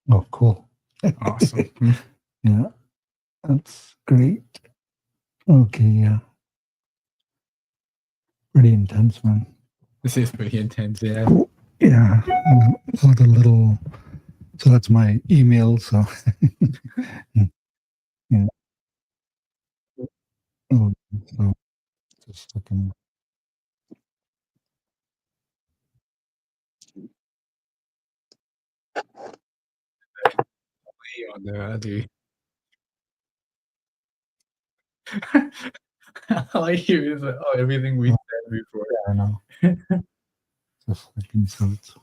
Oh, cool. Awesome. Yeah, that's great. Okay, yeah. Pretty intense, man. This is pretty intense, yeah. Cool. Yeah, all the little. So that's my email. So, yeah. Oh, so just looking. On the other. I like you. Oh, everything we said before. Yeah, I know. Just looking. So it's.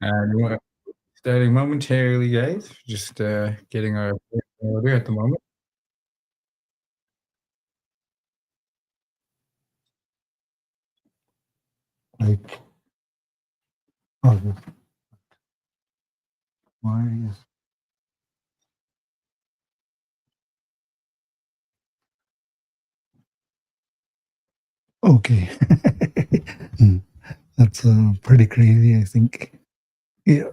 We're starting momentarily, guys. Just getting our order at the moment. Like, oh, why is. Okay. That's pretty crazy, I think. Yeah.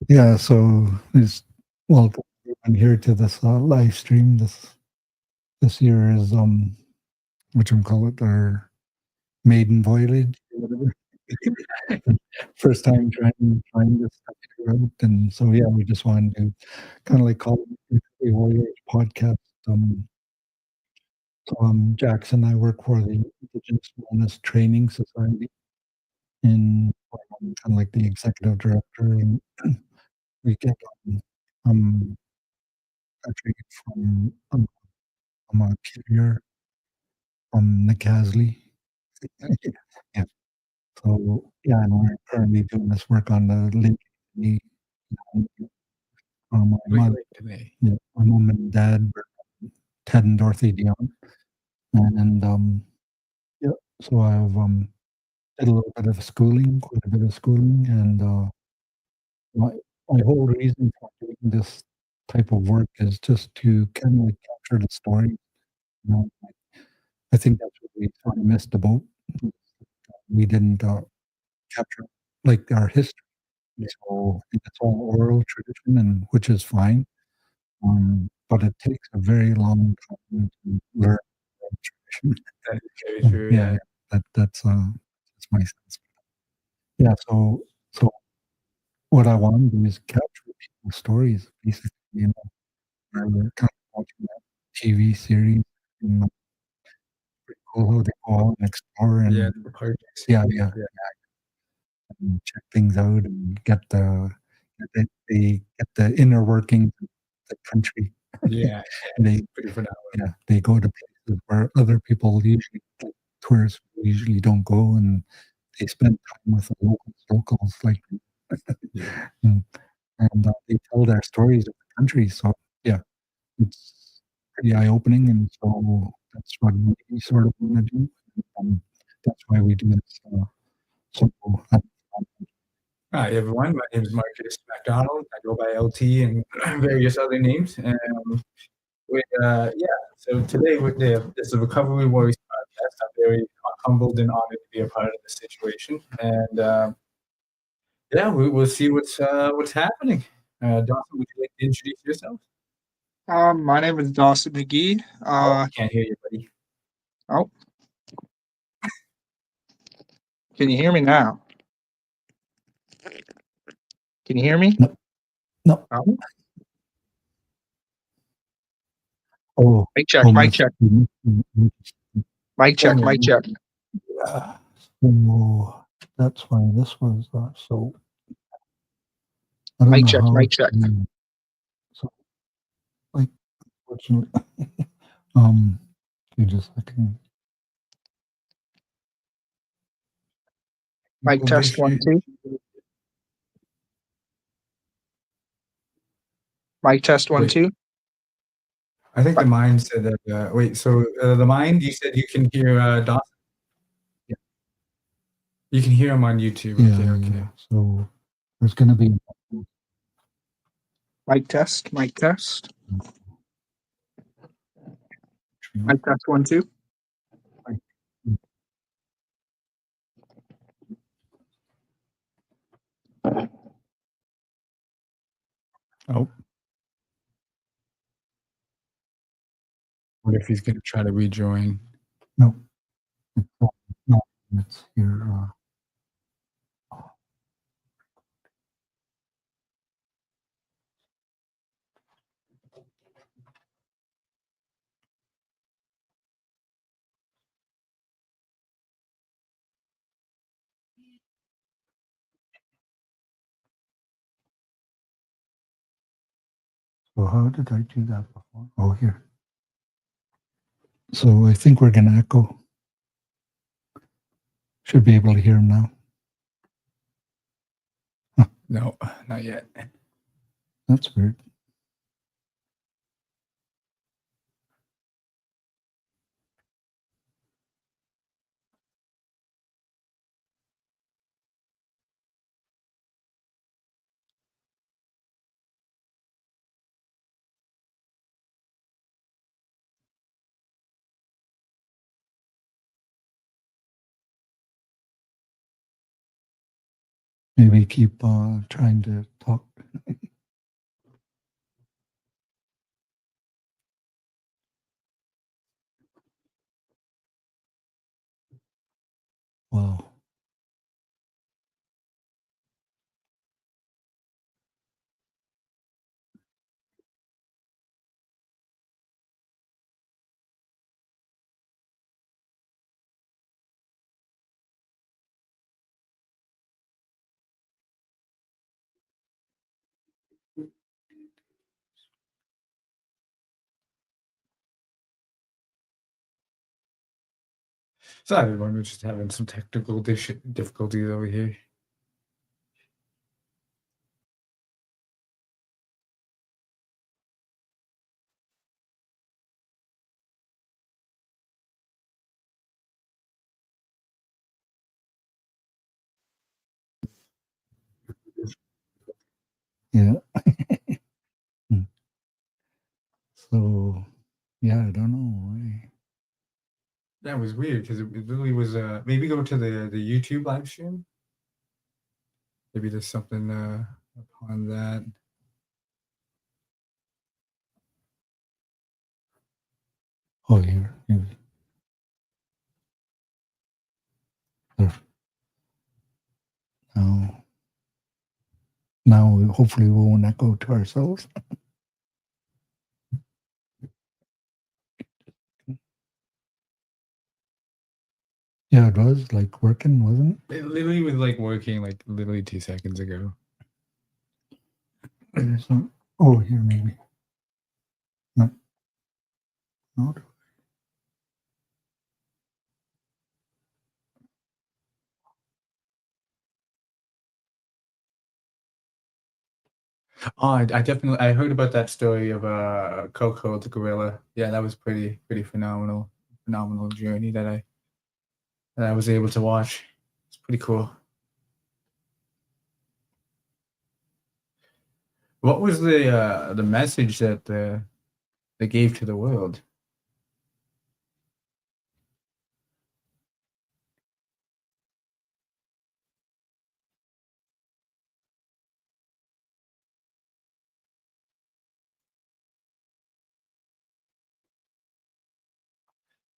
Yeah, so it's welcome everyone here to this live stream. This year is what you call it, our maiden voyage or whatever. First time trying this stuff out. And so yeah, we just wanted to kind of like call it a Warriors podcast. Jackson and I work for the Indigenous Wellness Training Society, and I'm kind of like the executive director. And we get actually from I'm a carrier from Nacasli. Yeah. So yeah, and we're currently doing this work on the Link. My mom, yeah, my mom and dad were Ted and Dorothy Dion, and yeah, so I've did a little bit of schooling, quite a bit of schooling, and my my whole reason for doing this type of work is just to kind of like capture the story. You know, I think that's what we sort of missed the boat. We didn't capture like our history. So it's all oral tradition, and which is fine. But it takes a very long time to learn oral tradition. That is very true. Yeah, yeah. That's my sense. Yeah. So what I want to do is capture people's stories, basically. You know, we're kind of watching that TV series. And pretty cool how they go out and explore and the projects. yeah, and check things out and get the inner workings of the country. Yeah, they pretty phenomenal. yeah they go to places where other people usually tourists usually don't go, and they spend time with the locals like and, they tell their stories of the country. So yeah, it's pretty eye opening, and so that's what we sort of want to do. That's why we do this. So Hi, everyone. My name is Marcus McDonald. I go by LT and various other names. So today with this is a Recovery Warriors podcast. I'm very humbled and honored to be a part of the situation. And we'll see what's happening. Dawson, would you like to introduce yourself? My name is Dawson McGee. Can't hear you, buddy. Oh, can you hear me now? Can you hear me? no. Oh, Oh, mic check, mic check, mic check, mic check. So that's why this was so. Mic check, mic check. So, like, unfortunately, You just looking. Mic Well, test this 1 year- 2. Mic test 1 Wait. 2. I think the mind said that. Wait, so the mind, you said you can hear Dawson? Yeah. You can hear him on YouTube. Yeah, Okay, okay. yeah. So there's going to be. Mic test. Mic test. Mic test 1 2. Oh. What if he's going to try to rejoin? No. No, it's here. So how did I do that before? Oh, here. So I think we're going to echo. Should be able to hear him now. No, not yet. That's weird. Maybe keep trying to talk. Wow. So everyone was just having some technical difficulties over here. Yeah. So, yeah, I don't know. That was weird because it literally was. Maybe go to the YouTube live stream. Maybe there's something upon that. Oh, here. There. Now, hopefully, we won't echo to ourselves. Yeah, it was like working, wasn't it? It literally was like working like literally 2 seconds ago. So, oh, here maybe. No. No. Oh, I definitely I heard about that story of Coco the gorilla. Yeah, that was pretty phenomenal journey that I was able to watch. It's pretty cool. What was the message that they gave to the world?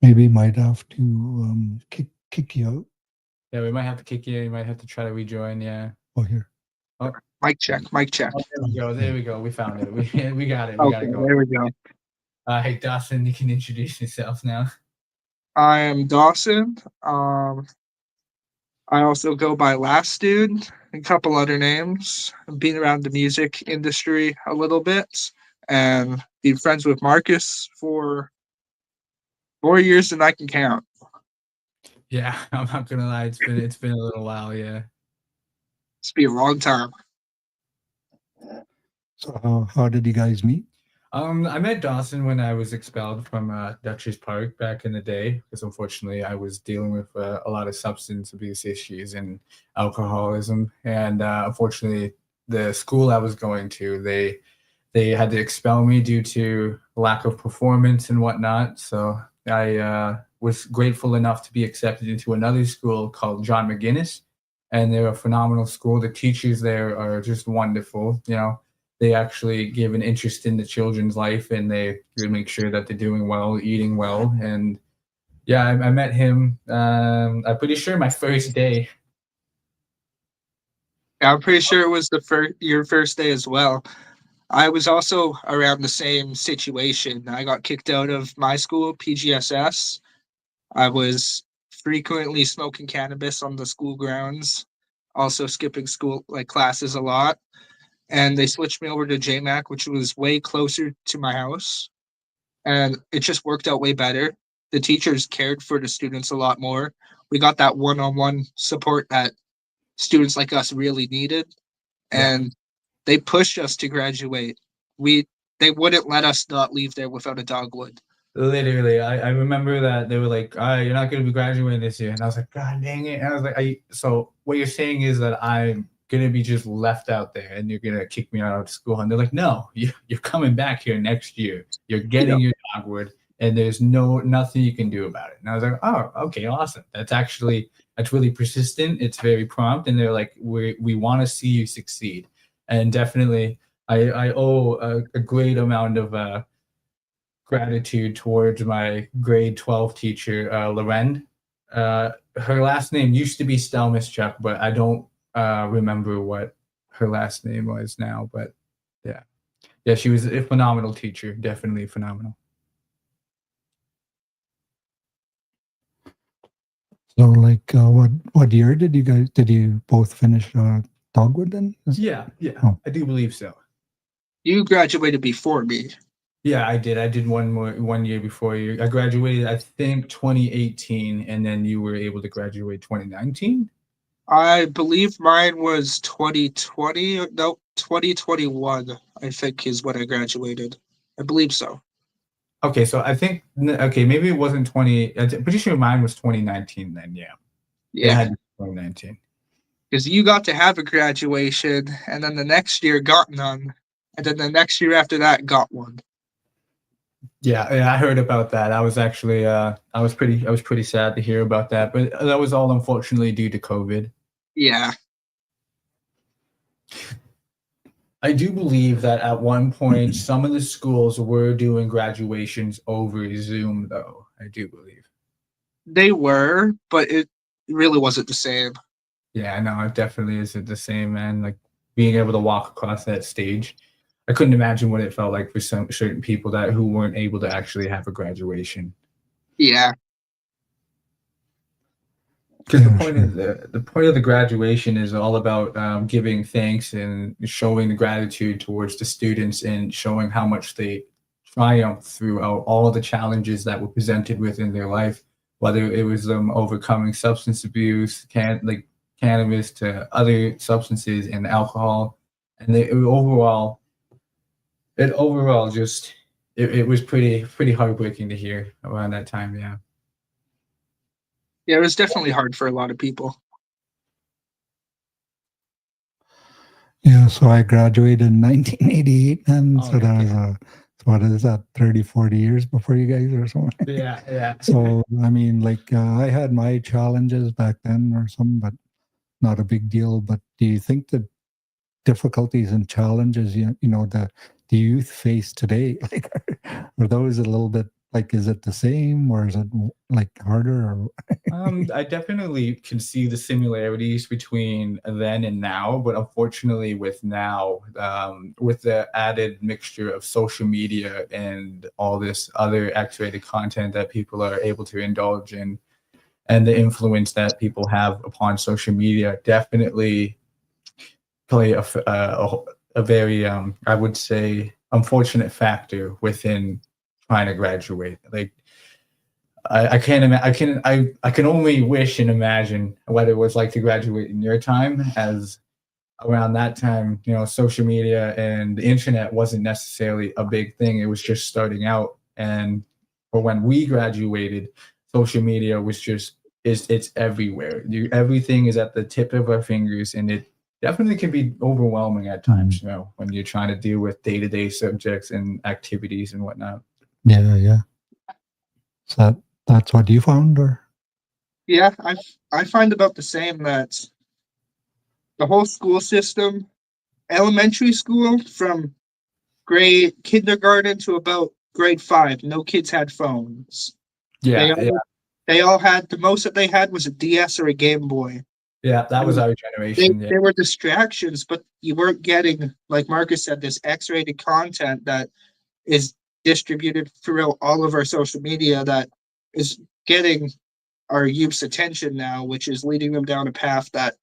Maybe might have to kick you out. Yeah, we might have to kick you. You might have to try to rejoin. Yeah. Oh, here. Mic check. Mic check. Oh, there we go. There we go. We found it. We got it. We got Okay, it going. there we go. Hey, Dawson, you can introduce yourself now. I am Dawson. I also go by Last Dude, a couple other names. I've been around the music industry a little bit and been friends with Marcus for More years than I can count. Yeah, I'm not gonna lie, it's been a little while, yeah. It's been a long time. So how did you guys meet? I met Dawson when I was expelled from Dutchess Park back in the day, because unfortunately I was dealing with a lot of substance abuse issues and alcoholism, and unfortunately the school I was going to, they had to expel me due to lack of performance and whatnot. So I was grateful enough to be accepted into another school called John McGuinness, and they're a phenomenal school. The teachers there are just wonderful. You know, they actually give an interest in the children's life, and they really make sure that they're doing well, eating well, and yeah, I met him. I'm pretty sure my first day. Yeah, I'm pretty sure it was your first day as well. I was also around the same situation. I got kicked out of my school, PGSS. I was frequently smoking cannabis on the school grounds, also skipping school like classes a lot. And they switched me over to JMAC, which was way closer to my house. And it just worked out way better. The teachers cared for the students a lot more. We got that one-on-one support that students like us really needed. Yeah. And they pushed us to graduate. They wouldn't let us not leave there without a dogwood. Literally, I remember that they were like, you're not going to be graduating this year. And I was like, God dang it. And I was like, so what you're saying is that I'm going to be just left out there and you're going to kick me out of school. And they're like, no, you're coming back here next year. You're getting your dogwood and there's nothing you can do about it. And I was like, oh, okay, awesome. That's really persistent. It's very prompt. And they're like, we want to see you succeed. And definitely, I owe a great amount of gratitude towards my grade 12 teacher, Loren. Her last name used to be Stelmischuk, but I don't remember what her last name was now. But yeah, she was a phenomenal teacher, definitely phenomenal. So like what year did you both finish Dogwood then? Yeah, Oh. I do believe so. You graduated before me. Yeah, I did. I did one year before you. I graduated, I think, 2018, and then you were able to graduate 2019. I believe mine was 2020. No, 2021. I think is when I graduated. I believe so. Okay, so I think maybe it wasn't 20. I'm pretty sure mine was 2019 then. Yeah, it had to be 2019. Because you got to have a graduation, and then the next year got none, and then the next year after that got one. Yeah, I heard about that. I was actually I was pretty sad to hear about that, but that was all unfortunately due to COVID. Yeah. I do believe that at one point some of the schools were doing graduations over Zoom, though. I do believe They were, but it really wasn't the same. Yeah, no, it definitely isn't the same, man. Like being able to walk across that stage, I couldn't imagine what it felt like for some certain people who weren't able to actually have a graduation. Yeah. Because the point of the graduation is all about giving thanks and showing the gratitude towards the students and showing how much they triumphed throughout all the challenges that were presented within their life, whether it was them overcoming substance abuse, cannabis to other substances and alcohol, and it was pretty heartbreaking to hear around that time. Yeah. Yeah, it was definitely hard for a lot of people. Yeah, so I graduated in 1988, and so that was what is that, 30, 40 years before you guys or something? Yeah. So, I mean, like, I had my challenges back then or something, but not a big deal. But do you think the difficulties and challenges, the youth face today, like, are those a little bit, like, is it the same or is it like harder? Or I definitely can see the similarities between then and now, but unfortunately with now, with the added mixture of social media and all this other X-rated content that people are able to indulge in, and the influence that people have upon social media, definitely play a very, I would say, unfortunate factor within trying to graduate. Like, I can't imagine. I can only wish and imagine what it was like to graduate in your time, as around that time, social media and the internet wasn't necessarily a big thing. It was just starting out. And for when we graduated, social media was just it's everywhere. Everything is at the tip of our fingers, and it definitely can be overwhelming at times, when you're trying to deal with day-to-day subjects and activities and whatnot. Yeah. So that's what you found, or? Yeah, I find about the same, that the whole school system, elementary school from grade kindergarten to about grade 5, no kids had phones. Yeah, They all had, the most that they had was a DS or a Game Boy. yeah. That was our generation. They were distractions, but you weren't getting, like Marcus said, this X-rated content that is distributed throughout all of our social media that is getting our youth's attention now, which is leading them down a path that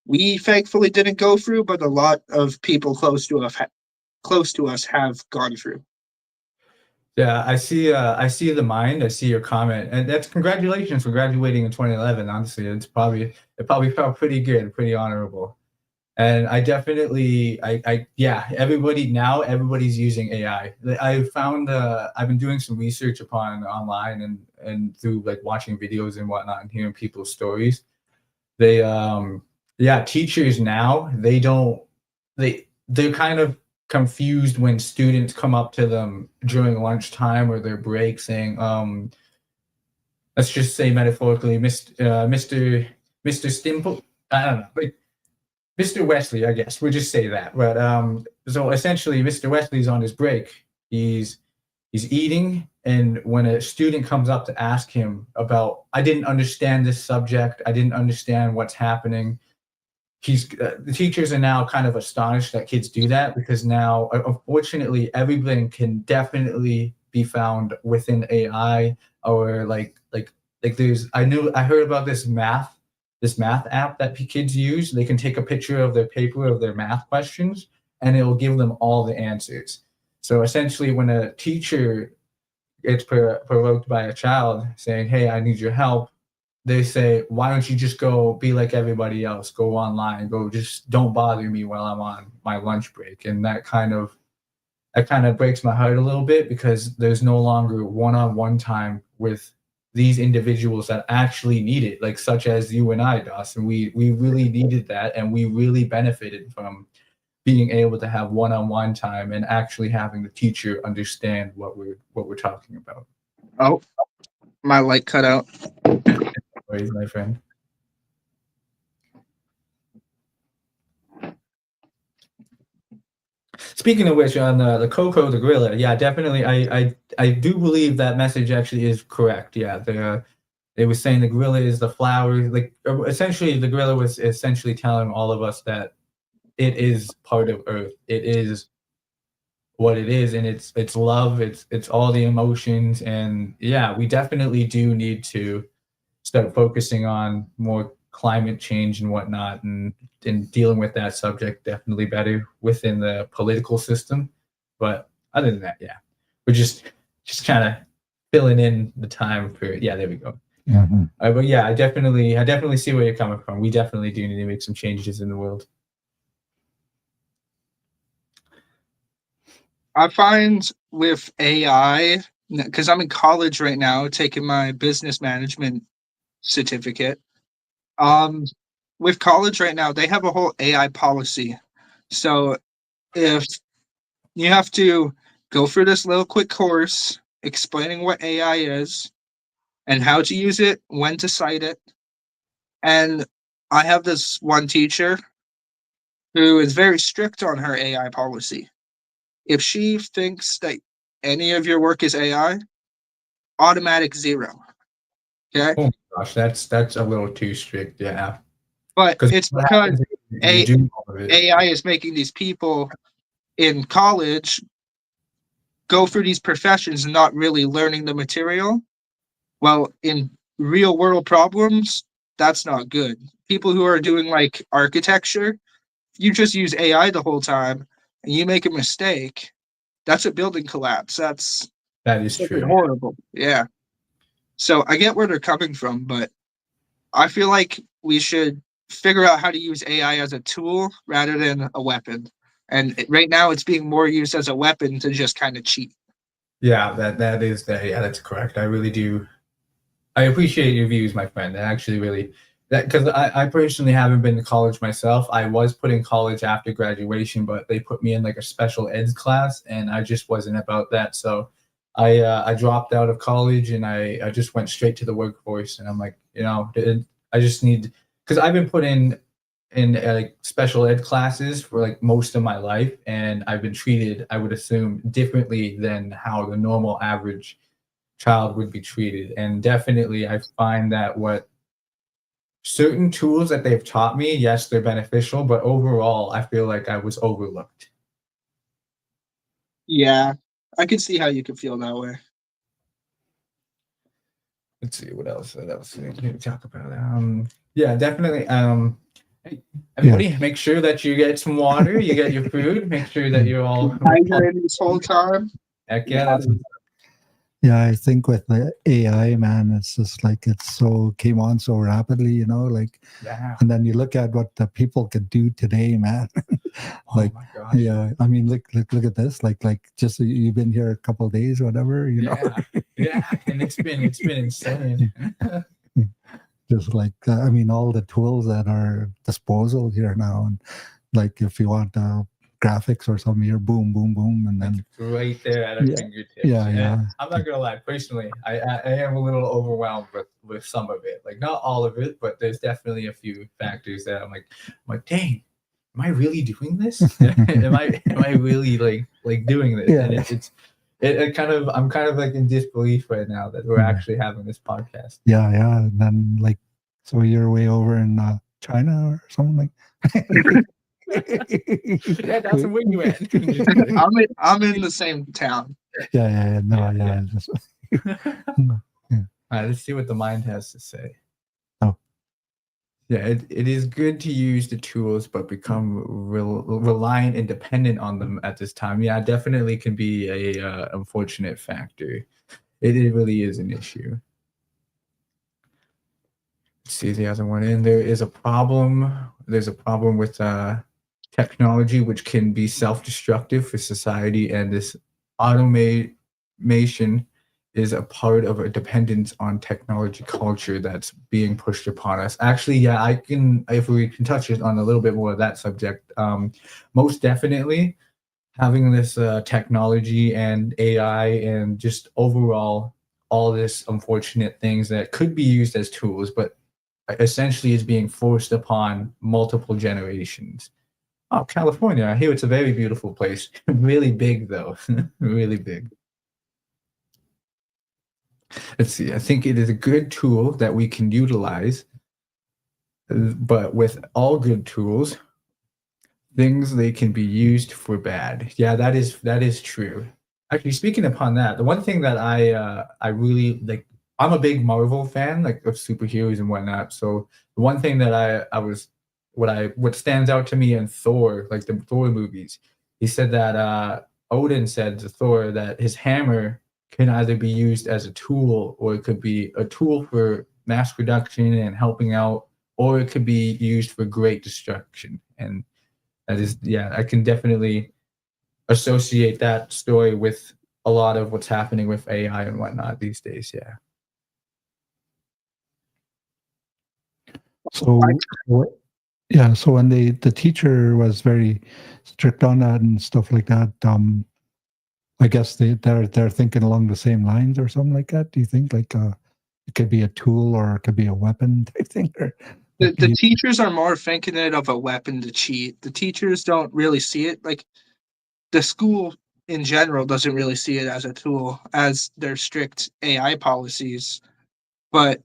we thankfully didn't go through, but a lot of people close to us have gone through. Yeah, I see the mind. I see your comment, and that's congratulations for graduating in 2011. Honestly, it probably felt pretty good, pretty honorable. And I definitely, yeah, everybody's using AI. I found I've been doing some research upon online and through like watching videos and whatnot and hearing people's stories. They yeah, teachers now, they're kind of confused when students come up to them during lunchtime or their break saying, let's just say metaphorically, Mr. Stimple, I don't know, like Mr. Wesley, I guess we'll just say that. But so essentially, Mr. Wesley's on his break. He's eating, and when a student comes up to ask him about, I didn't understand this subject, I didn't understand what's happening. The teachers are now kind of astonished that kids do that, because now, unfortunately, everything can definitely be found within AI, or like there's I heard about this math app that kids use. They can take a picture of their paper of their math questions, and it'll give them all the answers. So essentially, when a teacher gets provoked by a child saying, "Hey, I need your help," they say, "Why don't you just go be like everybody else? Go online. Just don't bother me while I'm on my lunch break." And that kind of breaks my heart a little bit, because there's no longer one-on-one time with these individuals that actually need it, like such as you and I, Dawson. We really needed that, and we really benefited from being able to have one-on-one time and actually having the teacher understand what we're talking about. Oh, my light cut out. Anyways, my friend. Speaking of which, on the Coco the gorilla, yeah, definitely, I do believe that message actually is correct. Yeah, they were saying the gorilla is the flower. Like, essentially, the gorilla was essentially telling all of us that it is part of Earth. It is what it is, and it's love. It's all the emotions, and yeah, we definitely do need to start focusing on more climate change and whatnot, and dealing with that subject definitely better within the political system. But other than that, yeah, we're just kind of filling in the time for, yeah, there we go. Mm-hmm. But yeah, I definitely see where you're coming from. We definitely do need to make some changes in the world. I find with AI, because I'm in college right now taking my business management certificate. With college right now, they have a whole AI policy. So if you have to go through this little quick course explaining what AI is and how to use it, when to cite it. And I have this one teacher who is very strict on her AI policy. If she thinks that any of your work is AI, automatic 0. Okay. Oh my gosh, that's a little too strict, yeah. But it's because AI AI is making these people in college go through these professions and not really learning the material. Well, in real world problems, that's not good. People who are doing like architecture, you just use AI the whole time and you make a mistake, that's a building collapse. That is true. Horrible. Yeah. So I get where they're coming from, but I feel like we should figure out how to use AI as a tool rather than a weapon. And right now, it's being more used as a weapon to just kind of cheat. Yeah, that is that. Yeah, that's correct. I really do. I appreciate your views, my friend. I actually really that because I personally haven't been to college myself. I was put in college after graduation, but they put me in like a special eds class, and I just wasn't about that. So I dropped out of college, and I just went straight to the workforce. And I'm like, I just need because I've been put in like special ed classes for like most of my life, and I've been treated, I would assume, differently than how the normal average child would be treated. And definitely, I find that what certain tools that they've taught me, yes, they're beneficial, but overall, I feel like I was overlooked. Yeah, I can see how you could feel that way. Let's see what else. What else we need to talk about? Yeah, definitely. Hey, Yeah. everybody, make sure that you get some water, you get your food, make sure that you're all. Hydrated this whole time. Heck yeah, that's Yeah, I think with the AI, man, it's just like came on so rapidly, you know, like, yeah. and then you look at what the people could do today, man. Like, oh my gosh. yeah, I mean, look at this, like just you've been here a couple of days, whatever, you know. Yeah, and it's been insane. Just like I mean, all the tools that are disposal here now, and like if you want graphics or something, you're boom, boom, boom, and then right there at our Yeah. fingertips. Yeah, And yeah. I'm not gonna lie, personally, I am a little overwhelmed with some of it. Like not all of it, but there's definitely a few factors that I'm like, dang, am I really doing this? am I really like doing this? Yeah. And it kind of I'm kind of like in disbelief right now that we're Mhm. actually having this podcast. yeah, and then like, so you're way over in China or something like. Yeah, that's where you at. I'm in the same town. Yeah, no, Yeah. just- All right, let's see what the mind has to say. Oh. Yeah, it is good to use the tools, but become reliant and dependent on them at this time. Yeah, definitely can be a unfortunate factor. It really is an issue. Let's see the other one in. There is a problem. There's a problem with technology, which can be self-destructive for society, and this automation is a part of a dependence on technology culture that's being pushed upon us. Actually, yeah, I can, if we can touch it on a little bit more of that subject, most definitely having this technology and AI and just overall all this unfortunate things that could be used as tools, but essentially is being forced upon multiple generations. Oh, California. I hear it's a very beautiful place. Really big, though. Really big. Let's see. I think it is a good tool that we can utilize, but with all good tools, things they can be used for bad. Yeah, that is true. Actually, speaking upon that, the one thing that I really like, I'm a big Marvel fan, like of superheroes and whatnot. So the one thing that I was what stands out to me in Thor, like the Thor movies, he said that Odin said to Thor that his hammer can either be used as a tool or it could be a tool for mass production and helping out, or it could be used for great destruction. And that is, yeah, I can definitely associate that story with a lot of what's happening with AI and whatnot these days. Yeah. So, yeah, so when the teacher was very strict on that and stuff like that, I guess they're thinking along the same lines or something like that. Do you think like it could be a tool or it could be a weapon type thing? Or The teachers are more thinking it of a weapon to cheat. The teachers don't really see it like the school in general doesn't really see it as a tool as their strict AI policies. But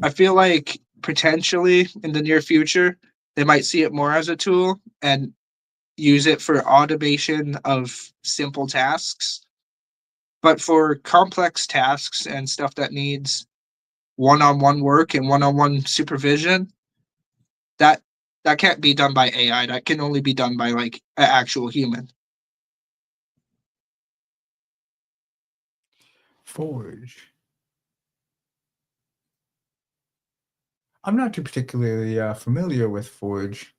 I feel like potentially in the near future, they might see it more as a tool and use it for automation of simple tasks. But for complex tasks and stuff that needs one-on-one work and one-on-one supervision, that that can't be done by AI. That can only be done by like an actual human. Forge. I'm not too particularly familiar with Forge.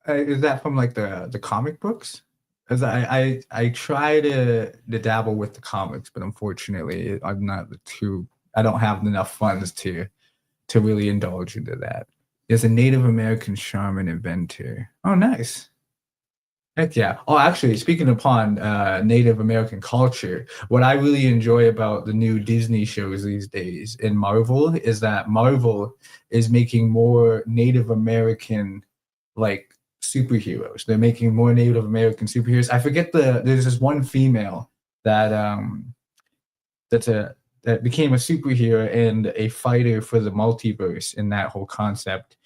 Is that from like the comic books? Because I try to dabble with the comics, but unfortunately, I'm not too. I don't have enough funds to really indulge into that. There's a Native American shaman inventor. Oh, nice. Heck yeah. Oh, actually, speaking upon Native American culture, what I really enjoy about the new Disney shows these days in Marvel is that Marvel is making more Native American like superheroes. They're making more Native American superheroes. I forget there's this one female that that became a superhero and a fighter for the multiverse in that whole concept.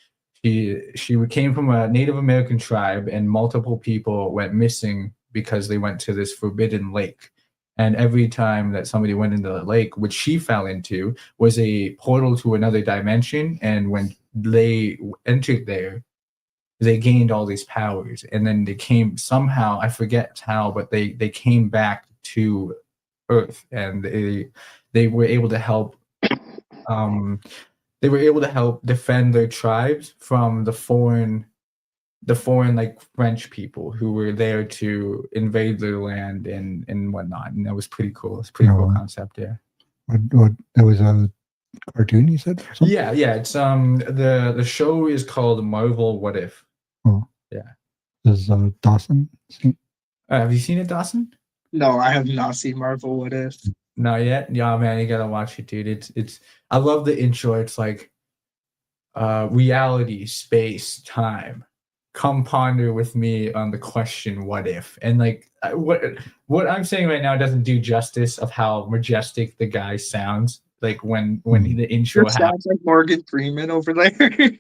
She came from a Native American tribe, and multiple people went missing because they went to this forbidden lake. And every time that somebody went into the lake, which she fell into, was a portal to another dimension. And when they entered there, they gained all these powers. And then they came somehow, I forget how, but they came back to Earth, and they were able to help they were able to help defend their tribes from the foreign like French people who were there to invade their land and whatnot. And that was pretty cool. It's a pretty cool No. concept, yeah. What that was a cartoon you said? Or something? Yeah. It's the show is called Marvel What If. Oh. Yeah. Does Dawson see? Have you seen it, Dawson? No, I have not seen Marvel What If. Not yet. Yeah, man, you gotta watch it, dude. It's I love the intro. It's like reality, space, time. Come ponder with me on the question, what if? And like what I'm saying right now doesn't do justice of how majestic the guy sounds. Like when the intro It sounds like Morgan Freeman over there.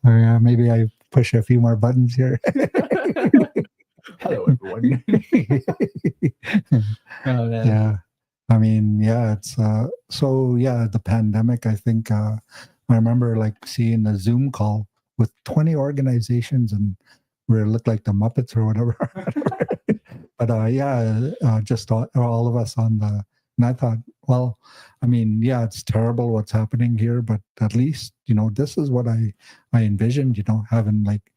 Or maybe I push a few more buttons here. Hello, everyone. Oh, man. Yeah, I mean, yeah, it's so yeah, the pandemic, I think I remember like seeing a Zoom call with 20 organizations, and we looked like the Muppets or whatever. But yeah, just all of us on the, and I thought, well, I mean, yeah, it's terrible what's happening here, but at least, you know, this is what I envisioned, you know, having like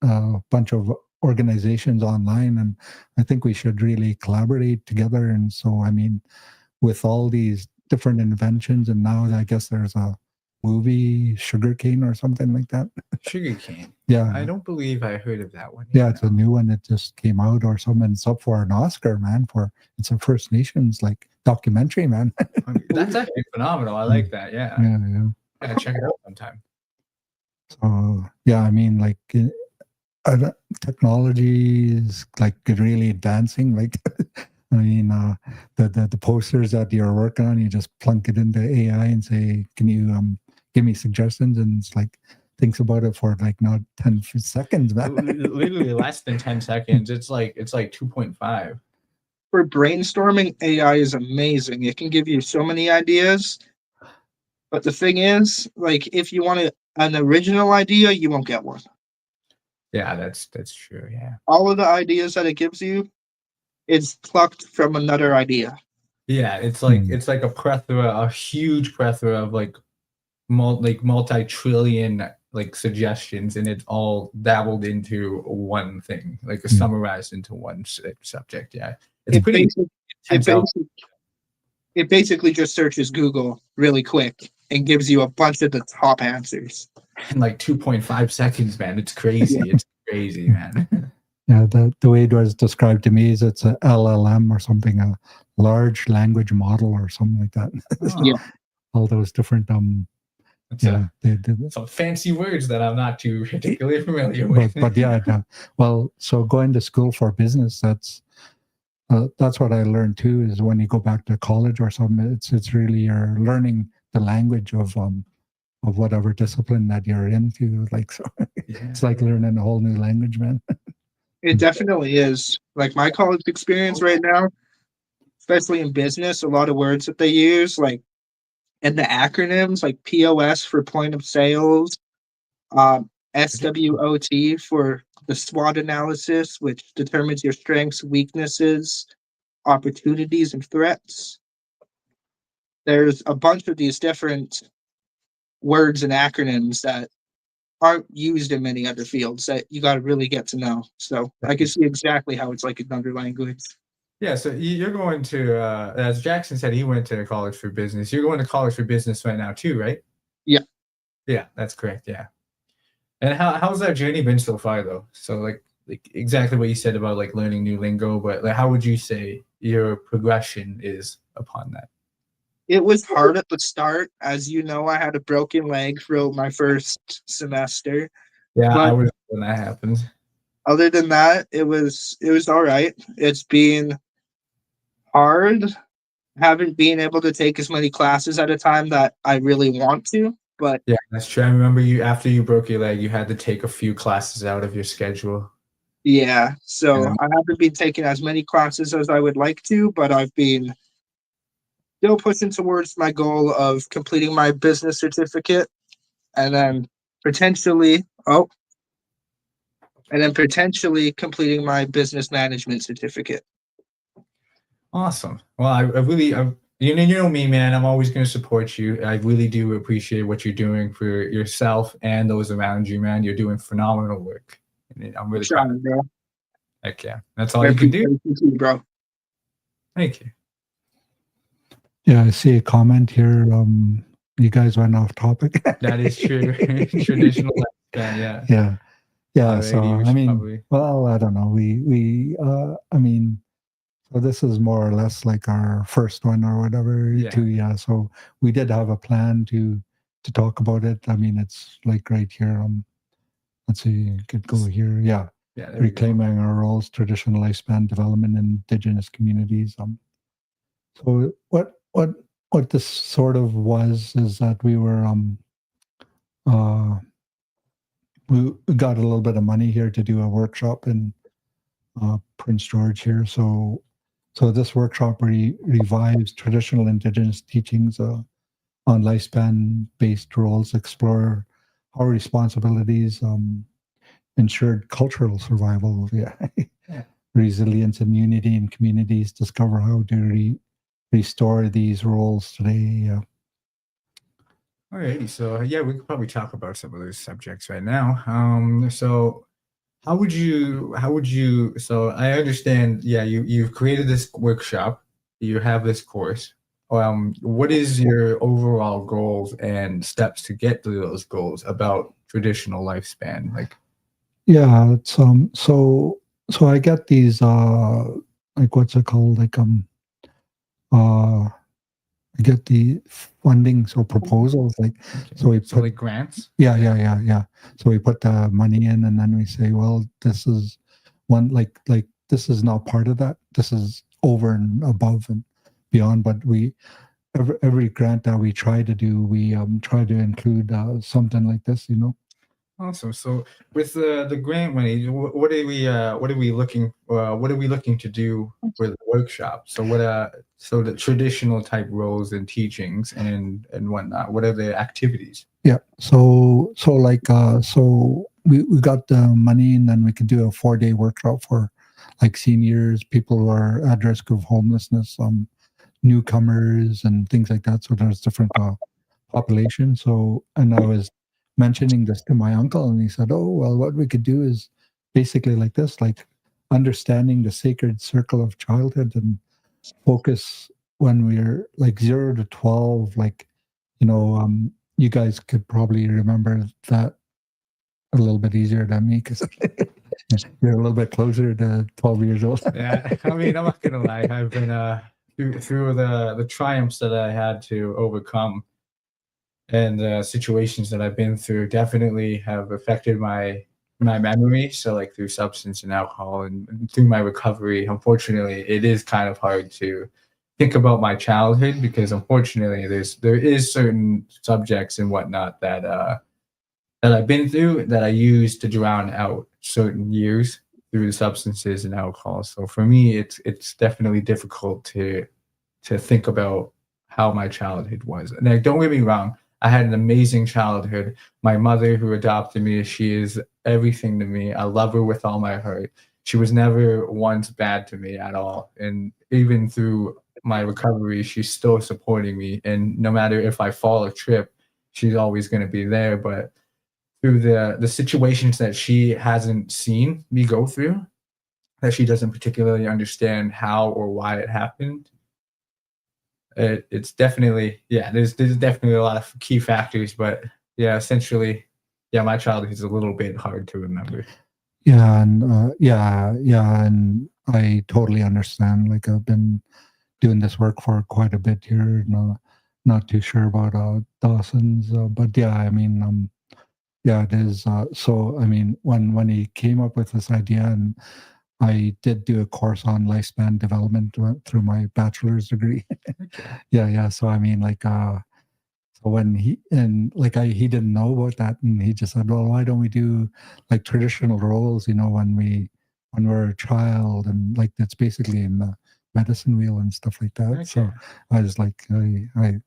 a bunch of organizations online, and I think we should really collaborate together. And so, I mean, with all these different inventions, and now I guess there's a movie, Sugarcane or something like that. Sugarcane. Yeah, I don't believe I heard of that one. yeah, it's a new one that just came out or something. It's up for an Oscar, man. For it's a First Nations like documentary, man. That's actually phenomenal. I like that. Yeah. Yeah. Gotta check it out sometime. So yeah, I mean, like technology is like really advancing. Like, I mean, the posters that you're working on, you just plunk it into AI and say, "Can you give me suggestions?" And it's like thinks about it for like not 10 seconds, man. Literally less than 10 seconds. It's like 2.5. For brainstorming, AI is amazing. It can give you so many ideas. But the thing is, like, if you want an original idea, you won't get one. Yeah, that's true. Yeah. All of the ideas that it gives you is plucked from another idea. Yeah, it's like a huge plethora of like multi-trillion like suggestions, and it's all dabbled into one thing, like summarized into one subject. Yeah, it's pretty. It basically just searches Google really quick and gives you a bunch of the top answers in like 2.5 seconds, man. It's crazy. Yeah. It's crazy, man. Yeah, the way it was described to me is it's a LLM or something, a large language model or something like that. Oh. Yeah, all those different some fancy words that I'm not too particularly familiar with. But yeah, well, so going to school for business, that's what I learned too. Is when you go back to college or something, it's really you're learning the language of whatever discipline that you're into. Like, so it's like learning a whole new language, man. It definitely is. Like my college experience right now, especially in business, a lot of words that they use, like, and the acronyms, like POS for point of sales, SWOT for the SWOT analysis, which determines your strengths, weaknesses, opportunities, and threats. there's a bunch of these different words and acronyms that aren't used in many other fields that you got to really get to know. So I can see exactly how it's like another language. Yeah, so you're going to, as Jackson said, he went to college for business. You're going to college for business right now too, right? Yeah. Yeah, that's correct. Yeah. And how's that journey been so far, though? So like exactly what you said about like learning new lingo, but like how would you say your progression is upon that? It was hard at the start. As you know, I had a broken leg throughout my first semester. Yeah, I But was when that happened. other than that, it was all right. It's been hard. Haven't been able to take as many classes at a time that I really want to, but Yeah, that's true. I remember you after you broke your leg, you had to take a few classes out of your schedule. yeah. So Yeah. I haven't been taking as many classes as I would like to, but I've been still pushing towards my goal of completing my business certificate and then potentially potentially completing my business management certificate. Awesome. Well, I really, you know me, man. I'm always going to support you. I really do appreciate what you're doing for yourself and those around you, man. You're doing phenomenal work. And I'm really proud. Trying, bro. Heck yeah. That's all you can do. You, bro. Thank you. Yeah, I see a comment here. You guys went off topic. That is true. Traditional lifespan, yeah. Yeah. So Alrighty, I mean, probably. well, I don't know. I mean, so this is more or less like our first one or whatever. Yeah. Too. Yeah. So we did have a plan to talk about it. I mean, it's like right here. Let's see. You could go here. Yeah. Yeah. There we go. Reclaiming our roles, traditional lifespan development in Indigenous communities. So what this sort of was is that we were we got a little bit of money here to do a workshop in Prince George here. So this workshop revives traditional Indigenous teachings on lifespan-based roles, explore how responsibilities ensured cultural survival, resilience and unity in communities, discover how to restore these roles today. Alrighty, so yeah, we could probably talk about some of those subjects right now. So how would you, so I understand, yeah, you've created this workshop, you have this course. What is your overall goals and steps to get to those goals about traditional lifespan? Like, Yeah, it's so I get these like what's it called? Like I get the fundings or proposals, like so we so put like grants? yeah. So we put the money in, and then we say, well, this is one like this is not part of that. This is over and above and beyond. But we every grant that we try to do, we try to include something like this, you know. Awesome. So with the grant money, what are we looking to do with the workshop? So so the traditional type roles and teachings and whatnot. What are the activities? Yeah. So we got the money, and then we could do a 4-day workshop for like seniors, people who are at risk of homelessness, newcomers, and things like that. So there's different populations. So, and I was mentioning this to my uncle, and he said, "Oh, well, what we could do is basically like this, like understanding the sacred circle of childhood and focus when we're like 0 to 12, like, you know, you guys could probably remember that a little bit easier than me because you're a little bit closer to 12 years old." Yeah, I mean, I'm not gonna lie. I've been through the triumphs that I had to overcome and situations that I've been through definitely have affected my memory. So like through substance and alcohol and through my recovery, unfortunately, it is kind of hard to think about my childhood because unfortunately there is certain subjects and whatnot that that I've been through that I use to drown out certain years through the substances and alcohol. So for me, it's definitely difficult to think about how my childhood was. And like, don't get me wrong, I had an amazing childhood. My mother, who adopted me, she is everything to me. I love her with all my heart. She was never once bad to me at all. And even through my recovery, she's still supporting me, and no matter if I fall or trip, she's always gonna be there. But through the situations that she hasn't seen me go through, that she doesn't particularly understand how or why it happened, it's definitely, yeah, there's definitely a lot of key factors, but yeah, essentially, yeah, my childhood is a little bit hard to remember. Yeah, and yeah, and I totally understand. Like I've been doing this work for quite a bit here. Not too sure about Dawson's, but yeah, I mean, yeah, it is. So I mean, when he came up with this idea, and I did do a course on lifespan development through my bachelor's degree. Yeah, yeah. So I mean, like, so when he didn't know about that, and he just said, "Well, why don't we do like traditional roles? You know, when we're a child, and like that's basically in the medicine wheel and stuff like that." So Okay. I was like, I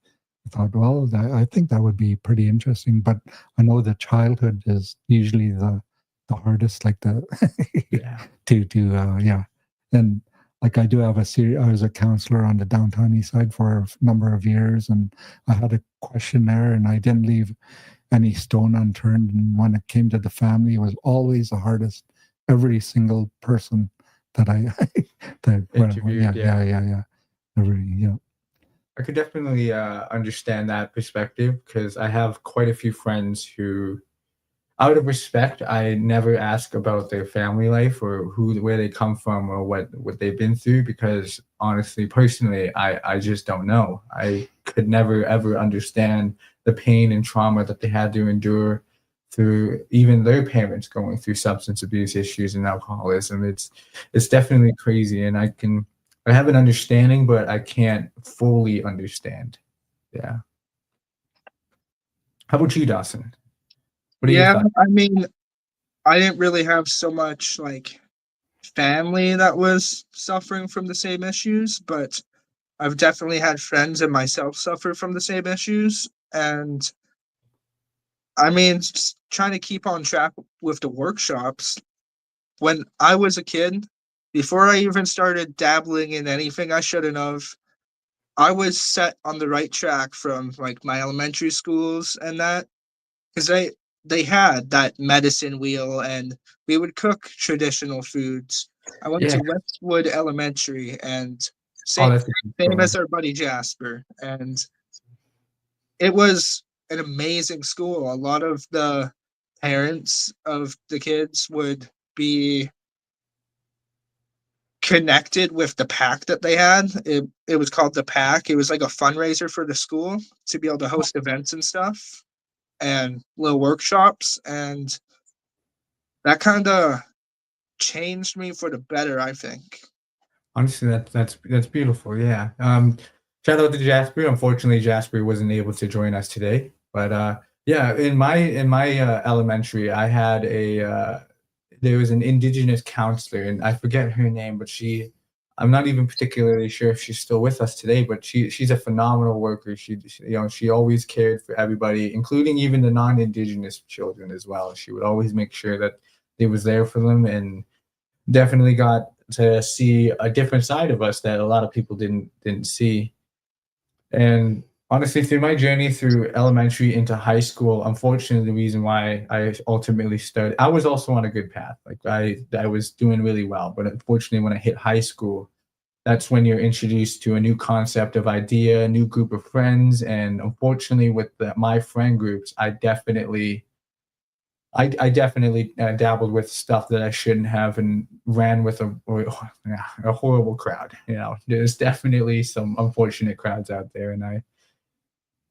thought, well, I think that would be pretty interesting. But I know that childhood is usually the hardest, like the Yeah. yeah, and like I do have a series. I was a counselor on the downtown east side for a number of years, and I had a questionnaire, and I didn't leave any stone unturned. And when it came to the family, it was always the hardest. Every single person that I Interviewed, yeah. yeah. Yeah. I could definitely understand that perspective because I have quite a few friends who, out of respect, I never ask about their family life or where they come from or what they've been through because honestly, personally, I just don't know. I could never ever understand the pain and trauma that they had to endure through even their parents going through substance abuse issues and alcoholism. It's definitely crazy, and I have an understanding, but I can't fully understand. Yeah. How about you, Dawson? What are your Yeah, thoughts? I mean, I didn't really have so much like family that was suffering from the same issues, but I've definitely had friends and myself suffer from the same issues. And I mean, just trying to keep on track with the workshops. When I was a kid, before I even started dabbling in anything I shouldn't have, I was set on the right track from like my elementary schools and that because they had that medicine wheel and we would cook traditional foods. I went Yeah. to Westwood Elementary and Oh, same that's a good same one. as our buddy Jasper, and it was an amazing school. A lot of the parents of the kids would be connected with the pack that they had. It was called the pack. It was like a fundraiser for the school to be able to host events and stuff and little workshops, and that kind of changed me for the better, I think. Honestly, that's beautiful. Yeah. Shout out to Jasper. Unfortunately, Jasper wasn't able to join us today. But yeah, in my elementary, I had there was an indigenous counselor, and I forget her name, but I'm not even particularly sure if she's still with us today. But she's a phenomenal worker. She always cared for everybody, including even the non-indigenous children as well. She would always make sure that they was there for them and definitely got to see a different side of us that a lot of people didn't see. And honestly, through my journey through elementary into high school, unfortunately, the reason why I ultimately started, I was also on a good path. Like I was doing really well, but unfortunately, when I hit high school, that's when you're introduced to a new concept of idea, a new group of friends, and unfortunately, with my friend groups, I definitely dabbled with stuff that I shouldn't have and ran with a horrible crowd. There's definitely some unfortunate crowds out there, and I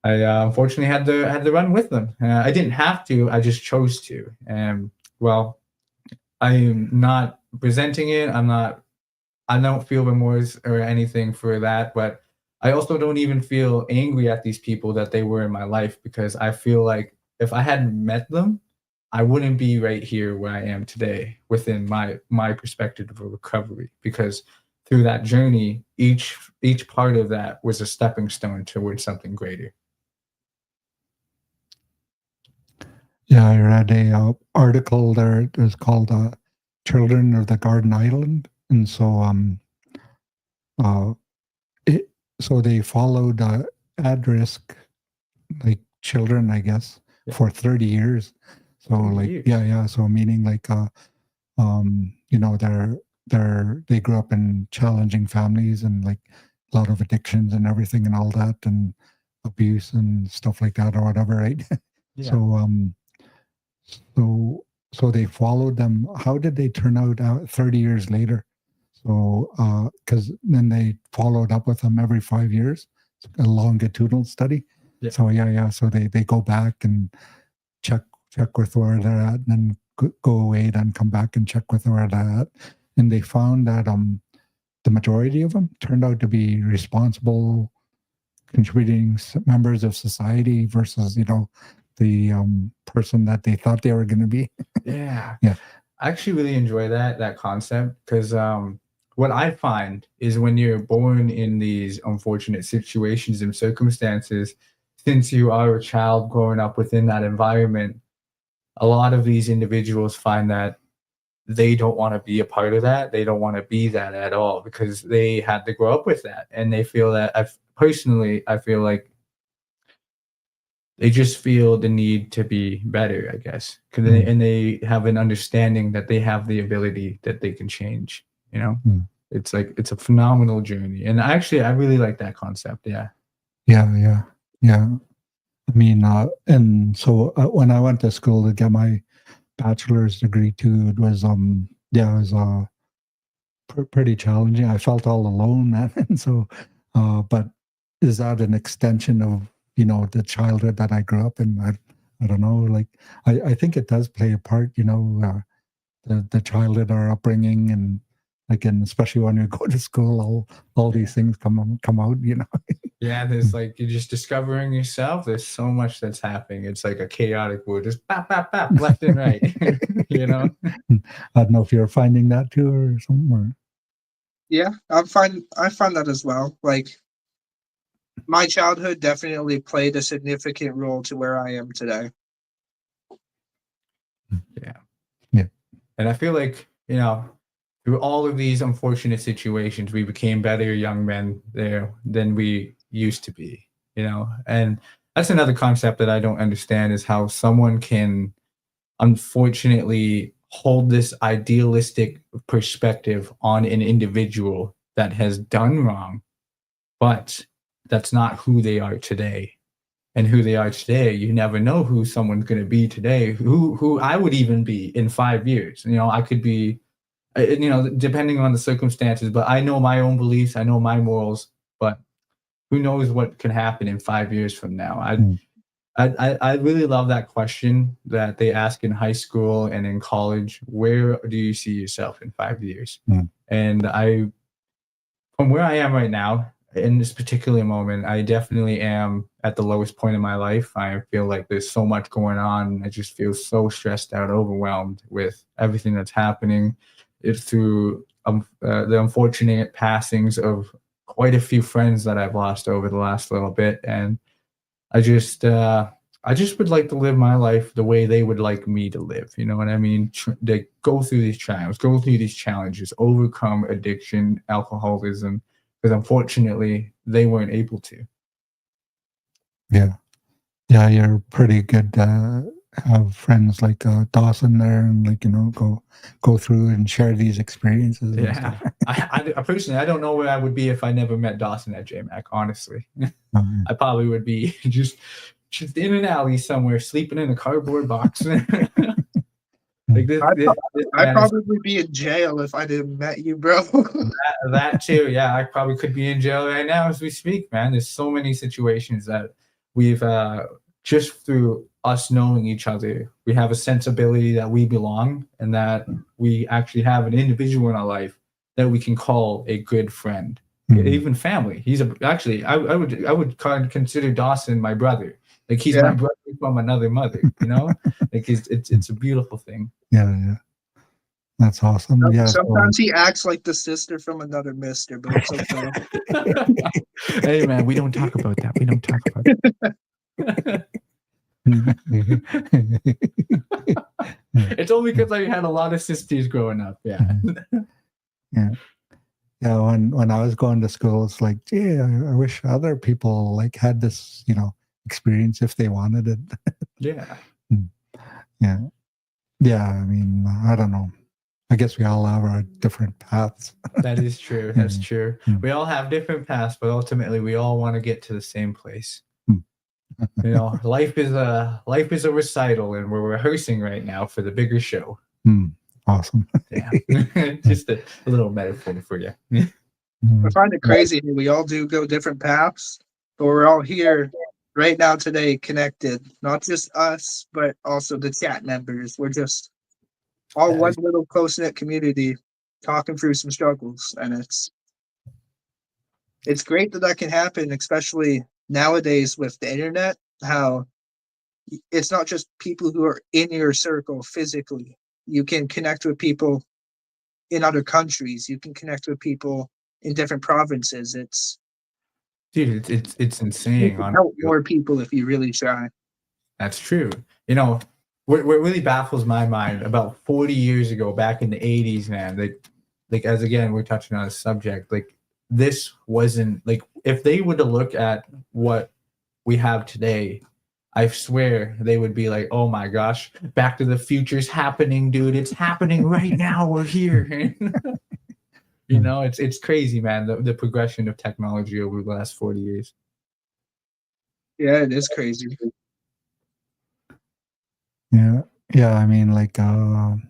unfortunately had to run with them. I didn't have to. I just chose to. And well, I'm not resenting it. I don't feel remorse or anything for that, but I also don't even feel angry at these people that they were in my life because I feel like if I hadn't met them, I wouldn't be right here where I am today within my perspective of recovery because through that journey, each part of that was a stepping stone towards something greater. Yeah, I read a article there. It was called "Children of the Garden Island," and so uh, so they followed at-risk like children, I guess, Yeah. for 30 years. So 30 like years. yeah, so meaning like you know, they grew up in challenging families and like a lot of addictions and everything and all that and abuse and stuff like that or whatever, right? Yeah. So they followed them. How did they turn out 30 years later? So because then they followed up with them every 5 years, a longitudinal study. Yeah. So yeah. So they go back and check with where they're at, and then go away, then come back and check with where they're at, and they found that the majority of them turned out to be responsible, contributing members of society versus the person that they thought they were going to be. Yeah. Yeah. I actually really enjoy that concept because what I find is when you're born in these unfortunate situations and circumstances, since you are a child growing up within that environment, a lot of these individuals find that they don't want to be a part of that. They don't want to be that at all because they had to grow up with that. And they feel that I feel like they just feel the need to be better, I guess. And they have an understanding that they have the ability that they can change, you know? It's like, it's a phenomenal journey. And I really like that concept. Yeah. Yeah. I mean, and so when I went to school to get my bachelor's degree too, it was pretty challenging. I felt all alone, man. And so, but is that an extension of the childhood that I grew up in? I don't know. Like I think it does play a part. The childhood, our upbringing, and like, and especially when you go to school, all these things come out. Yeah, there's like you're just discovering yourself. There's so much that's happening. It's like a chaotic world, just bap, bap, bap, left and right. I don't know if you're finding that too or something. Or... Yeah, I find that as well. Like my childhood definitely played a significant role to where I am today. Yeah. And I feel like, through all of these unfortunate situations, we became better young men there than we used to be, and that's another concept that I don't understand is how someone can unfortunately hold this idealistic perspective on an individual that has done wrong, but that's not who they are today. And who they are today, you never know who someone's going to be today, who I would even be in 5 years. I could be, depending on the circumstances, but I know my own beliefs, I know my morals, but who knows what can happen in 5 years from now. I really love that question that they ask in high school and in college. Where do you see yourself in 5 years? And from where I am right now, in this particular moment, I definitely am at the lowest point in my life. I feel like there's so much going on. I just feel so stressed out, overwhelmed with everything that's happening. It's through the unfortunate passings of quite a few friends that I've lost over the last little bit. And I just would like to live my life the way they would like me to live. You know what I mean? They go through these trials, go through these challenges, overcome addiction, alcoholism, because unfortunately they weren't able to. Yeah, you're pretty good. Have friends like Dawson there, and like go through and share these experiences. Yeah, I personally, I don't know where I would be if I never met Dawson at JMAC. Honestly, I probably would be just in an alley somewhere, sleeping in a cardboard box. Like this, I'd probably be in jail if I didn't met you, bro. that too, yeah. I probably could be in jail right now as we speak, man. There's so many situations that we've just through us knowing each other, we have a sensibility that we belong and that we actually have an individual in our life that we can call a good friend, even family. He's I would consider Dawson my brother. Like he's my brother from another mother, like it's a beautiful thing. Yeah. That's awesome. Sometimes he acts like the sister from another mister, but it's okay. Hey man, we don't talk about that. We don't talk about that. It's only because I had a lot of sisters growing up. Yeah. Yeah, when I was going to school, it's like, gee, I wish other people like had this, experience if they wanted it. Yeah. Yeah. Yeah, I mean, I don't know. I guess we all have our different paths. That is true. That's Mm. true. Mm. We all have different paths, but ultimately we all want to get to the same place. Mm. Life is a recital, and we're rehearsing right now for the bigger show. Awesome. Yeah. Just a little metaphor for you. I find it crazy. We all do go different paths, but we're all here right now today connected. Not just us, but also the chat members. We're just all That one is- little close-knit community talking through some struggles. And it's great that can happen, especially nowadays with the internet, how it's not just people who are in your circle physically. You can connect with people in other countries. You can connect with people in different provinces. Dude, it's You insane. can help Honestly. more people if you really try. That's true. What really baffles my mind about 40 years ago, back in the 80s, man, like as again, we're touching on a subject, like this wasn't like if they were to look at what we have today, I swear they would be like, oh my gosh, Back to the Future's happening, dude. It's happening right now. We're here. It's crazy, man, the progression of technology over the last 40 years. Yeah, it is crazy. Yeah. Yeah, I mean, like, That's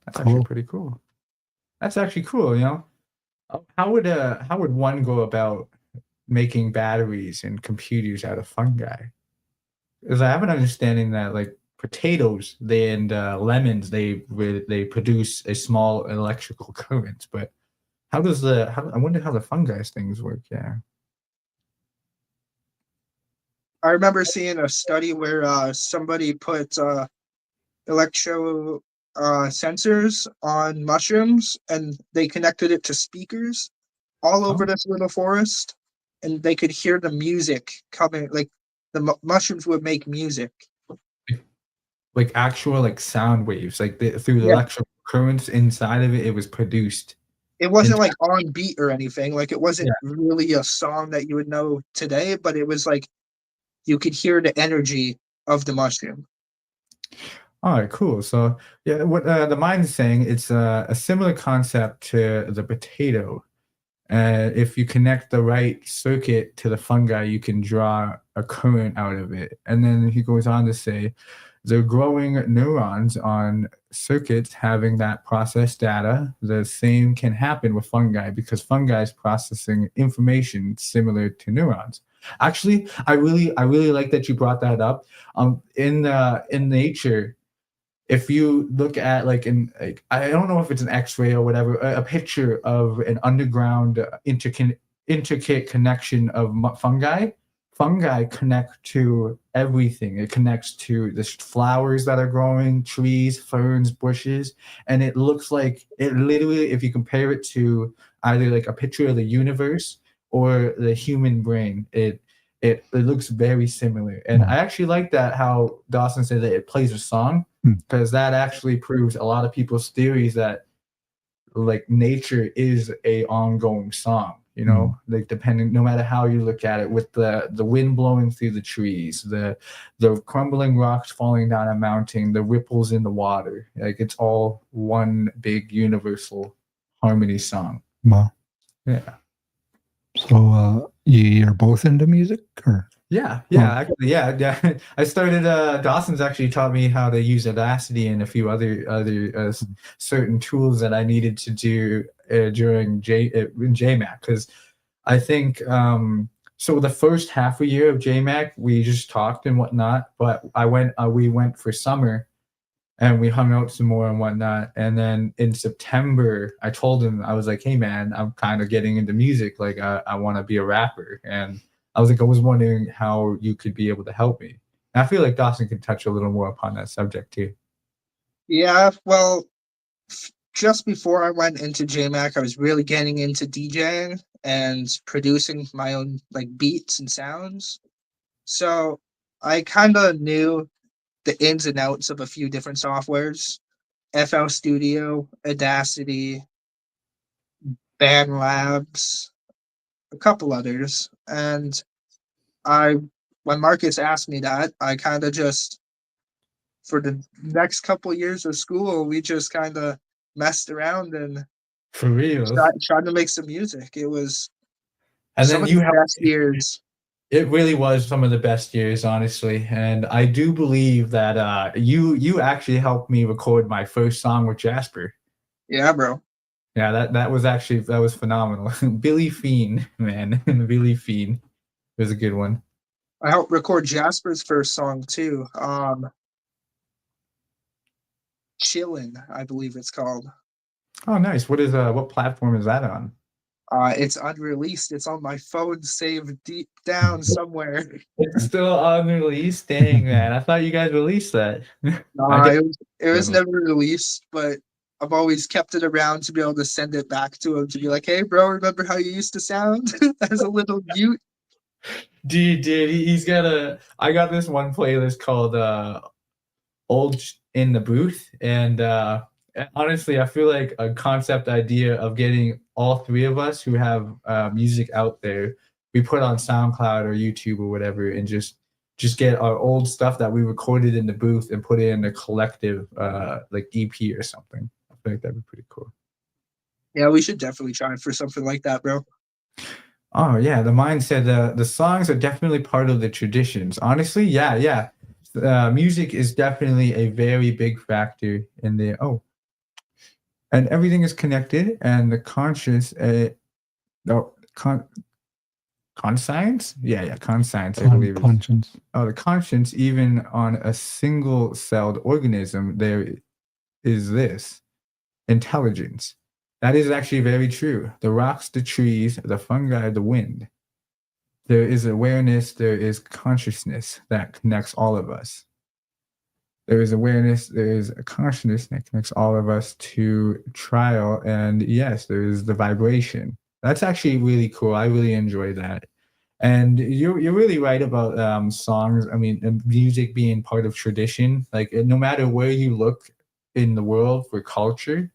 actually cool. pretty cool. That's actually cool. How would one go about making batteries and computers out of fungi? Because I have an understanding that like potatoes, and lemons, they produce a small electrical current. But I wonder how the fungi things work. Yeah. I remember seeing a study where somebody put electro sensors on mushrooms and they connected it to speakers all over this little forest, and they could hear the music coming. Like the mushrooms would make music. Like actual like sound waves, like through the Yeah. electrical currents inside of it, it was produced. It wasn't like on beat or anything. Like it wasn't Yeah. really a song that you would know today, but it was like you could hear the energy of the mushroom. All right, cool. So yeah, what the mind is saying, it's a similar concept to the potato. If you connect the right circuit to the fungi, you can draw a current out of it. And then he goes on to say, the growing neurons on circuits having that processed data, the same can happen with fungi because fungi is processing information similar to neurons. Actually, I really like that you brought that up. In nature, if you look at like I don't know if it's an X-ray or whatever, a picture of an underground intricate connection of fungi. Fungi connect to everything. It connects to the flowers that are growing, trees, ferns, bushes, and it looks like it literally, if you compare it to either like a picture of the universe or the human brain, it looks very similar. And I actually like that how Dawson said that it plays a song, because that actually proves a lot of people's theories that like nature is a ongoing song, like depending, no matter how you look at it, with the wind blowing through the trees, the crumbling rocks falling down a mountain, the ripples in the water, like it's all one big universal harmony song. Wow. Yeah. So you're both into music, or? Yeah, actually, yeah. I started. Dawson's actually taught me how to use Audacity and a few other certain tools that I needed to do during JMAC, because I think so. The first half a year of JMAC, we just talked and whatnot. But we went for summer, and we hung out some more and whatnot. And then in September, I told him, I was like, "Hey, man, I'm kind of getting into music. Like, I want to be a rapper." And I was wondering how you could be able to help me. And I feel like Dawson can touch a little more upon that subject too. Yeah, well, just before I went into JMAC, I was really getting into DJing and producing my own like beats and sounds. So I kind of knew the ins and outs of a few different softwares. FL Studio, Audacity, BandLabs, a couple others. And I, when Marcus asked me that, I kind of just, for the next couple years of school, we just kind of messed around and For real. tried to make some music. It was And some then of you the have best years. it really was some of the best years, honestly. And I do believe that you actually helped me record my first song with Jasper. Yeah, bro. Yeah, that was phenomenal. Billy Fiend, man. Billy Fiend was a good one. I helped record Jasper's first song too. Chillin', I believe it's called. Oh, nice. What platform is that on? It's unreleased. It's on my phone, saved deep down somewhere. It's still unreleased. Dang, man. I thought you guys released that. It was never released, but I've always kept it around to be able to send it back to him to be like, "Hey, bro, remember how you used to sound as a little mute?" Dude, he's got I got this one playlist called Old in the Booth, and honestly, I feel like a concept idea of getting all three of us who have music out there, we put on SoundCloud or YouTube or whatever, and just get our old stuff that we recorded in the booth and put it in a collective like EP or something. I feel like that'd be pretty cool. Yeah, we should definitely try for something like that, bro. Oh yeah, the mindset. The songs are definitely part of the traditions. Honestly, yeah. Music is definitely a very big factor in the and everything is connected, and the conscience, conscience, conscience, I believe. Conscience. The conscience, even on a single-celled organism, there is this intelligence. That is actually very true. The rocks, the trees, the fungi, the wind. There is awareness, there is consciousness that connects all of us. There is awareness, there is a consciousness that connects all of us to trial, and yes, there is the vibration. That's actually really cool. I really enjoy that. And you're really right about songs. I mean, music being part of tradition. Like, no matter where you look in the world for culture,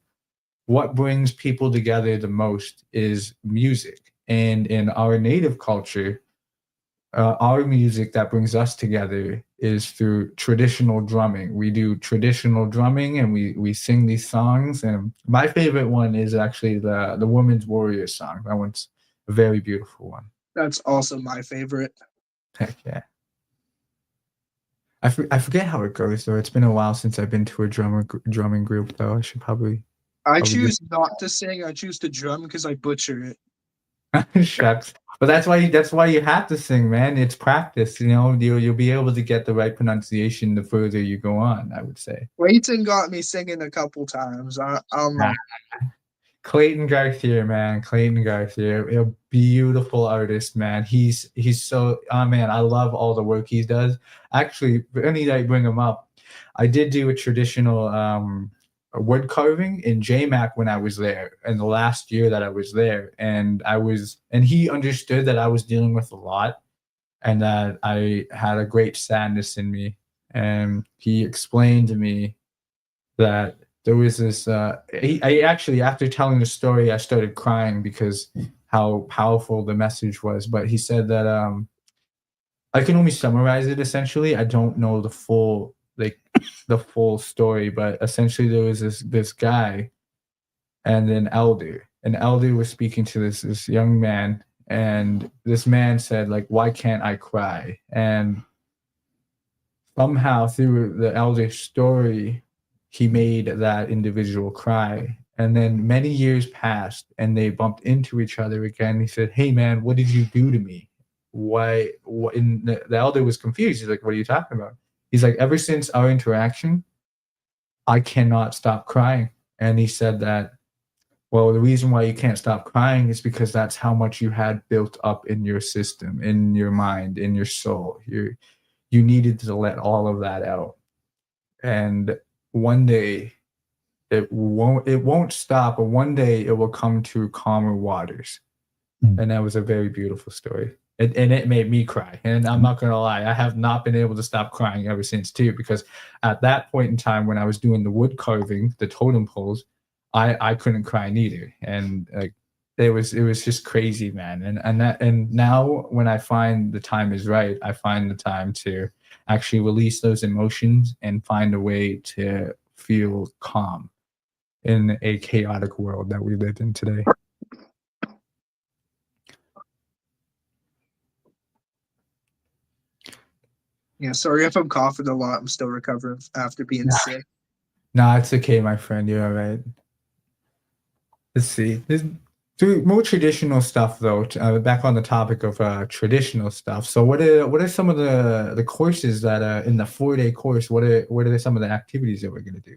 what brings people together the most is music. And in our native culture, our music that brings us together is through traditional drumming. We do traditional drumming, and we sing these songs. And my favorite one is actually the Woman's Warrior song. That one's a very beautiful one. That's also my favorite. Heck yeah. I forget how it goes though. It's been a while since I've been to a drumming group though. I should probably. I choose not to sing. I choose to drum because I butcher it. Shucks. But that's why you have to sing, man. It's practice. You know, you'll be able to get the right pronunciation the further you go on, I would say. Clayton got me singing a couple times. I'll know. Clayton Garcia, man. Clayton Garcia, a beautiful artist, man. He's so, oh man, I love all the work he does. Actually, any day I bring him up, I did do a traditional wood carving in JMAC when I was there, in the last year that I was there, and he understood that I was dealing with a lot, and that I had a great sadness in me, and he explained to me that there was this. I actually, after telling the story, I started crying because how powerful the message was. But he said that I can only summarize it essentially. I don't know the full story, but essentially there was this guy and an elder. An elder was speaking to this young man, and this man said, like, "Why can't I cry?" And somehow through the elder's story, he made that individual cry. And then many years passed, and they bumped into each other again. He said, "Hey man, what did you do to me? Why?" And the elder was confused. He's like, "What are you talking about?" He's like, "Ever since our interaction, I cannot stop crying." And he said that, well, the reason why you can't stop crying is because that's how much you had built up in your system, in your mind, in your soul. You needed to let all of that out. And one day it won't stop, but one day it will come to calmer waters. And that was a very beautiful story. and it made me cry. And I'm not gonna lie, I have not been able to stop crying ever since too. Because at that point in time, when I was doing the wood carving, the totem poles, I couldn't cry neither, and it was just crazy, man. And now when I find the time is right, I find the time to actually release those emotions and find a way to feel calm in a chaotic world that we live in today. Yeah, sorry if I'm coughing a lot. I'm still recovering after being sick. Nah, it's okay, my friend. You're all right. Let's see. Do more traditional stuff though. Back on the topic of traditional stuff. So what are some of the courses that in the 4-day course? What are some of the activities that we're gonna do?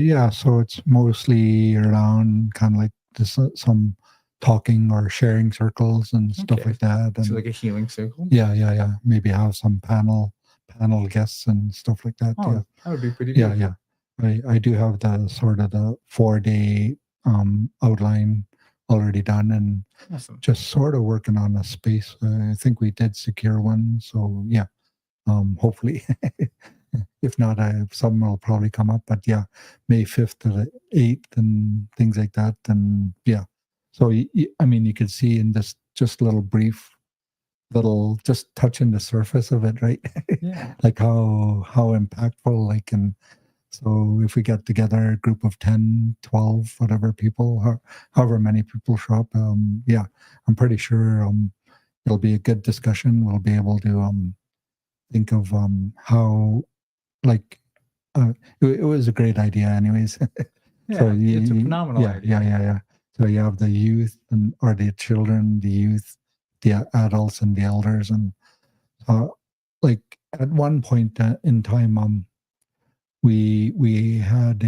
Yeah, so it's mostly around kind of like this, some talking or sharing circles and stuff Okay. like that. So And like a healing circle. yeah. Maybe have some panel guests and stuff like that. Oh, Yeah, that would be pretty. yeah, Beautiful. yeah. I do have the sort of the 4-day outline already done, and Awesome. just sort of working on a space. I think we did secure one, so yeah. Hopefully, if not, some will probably come up. But yeah, May 5th to the 8th and things like that. And yeah, so I mean, you could see in this just little brief, little just touching the surface of it, right? Yeah. Like how impactful, like, and so if we get together a group of 10, 12, whatever people, however many people show up, yeah, I'm pretty sure it'll be a good discussion. We'll be able to think of how, like, it was a great idea anyways. Yeah, So it's a phenomenal idea. yeah. So you have the youth or the children, the youth, the adults and the elders. And like at one point in time, we had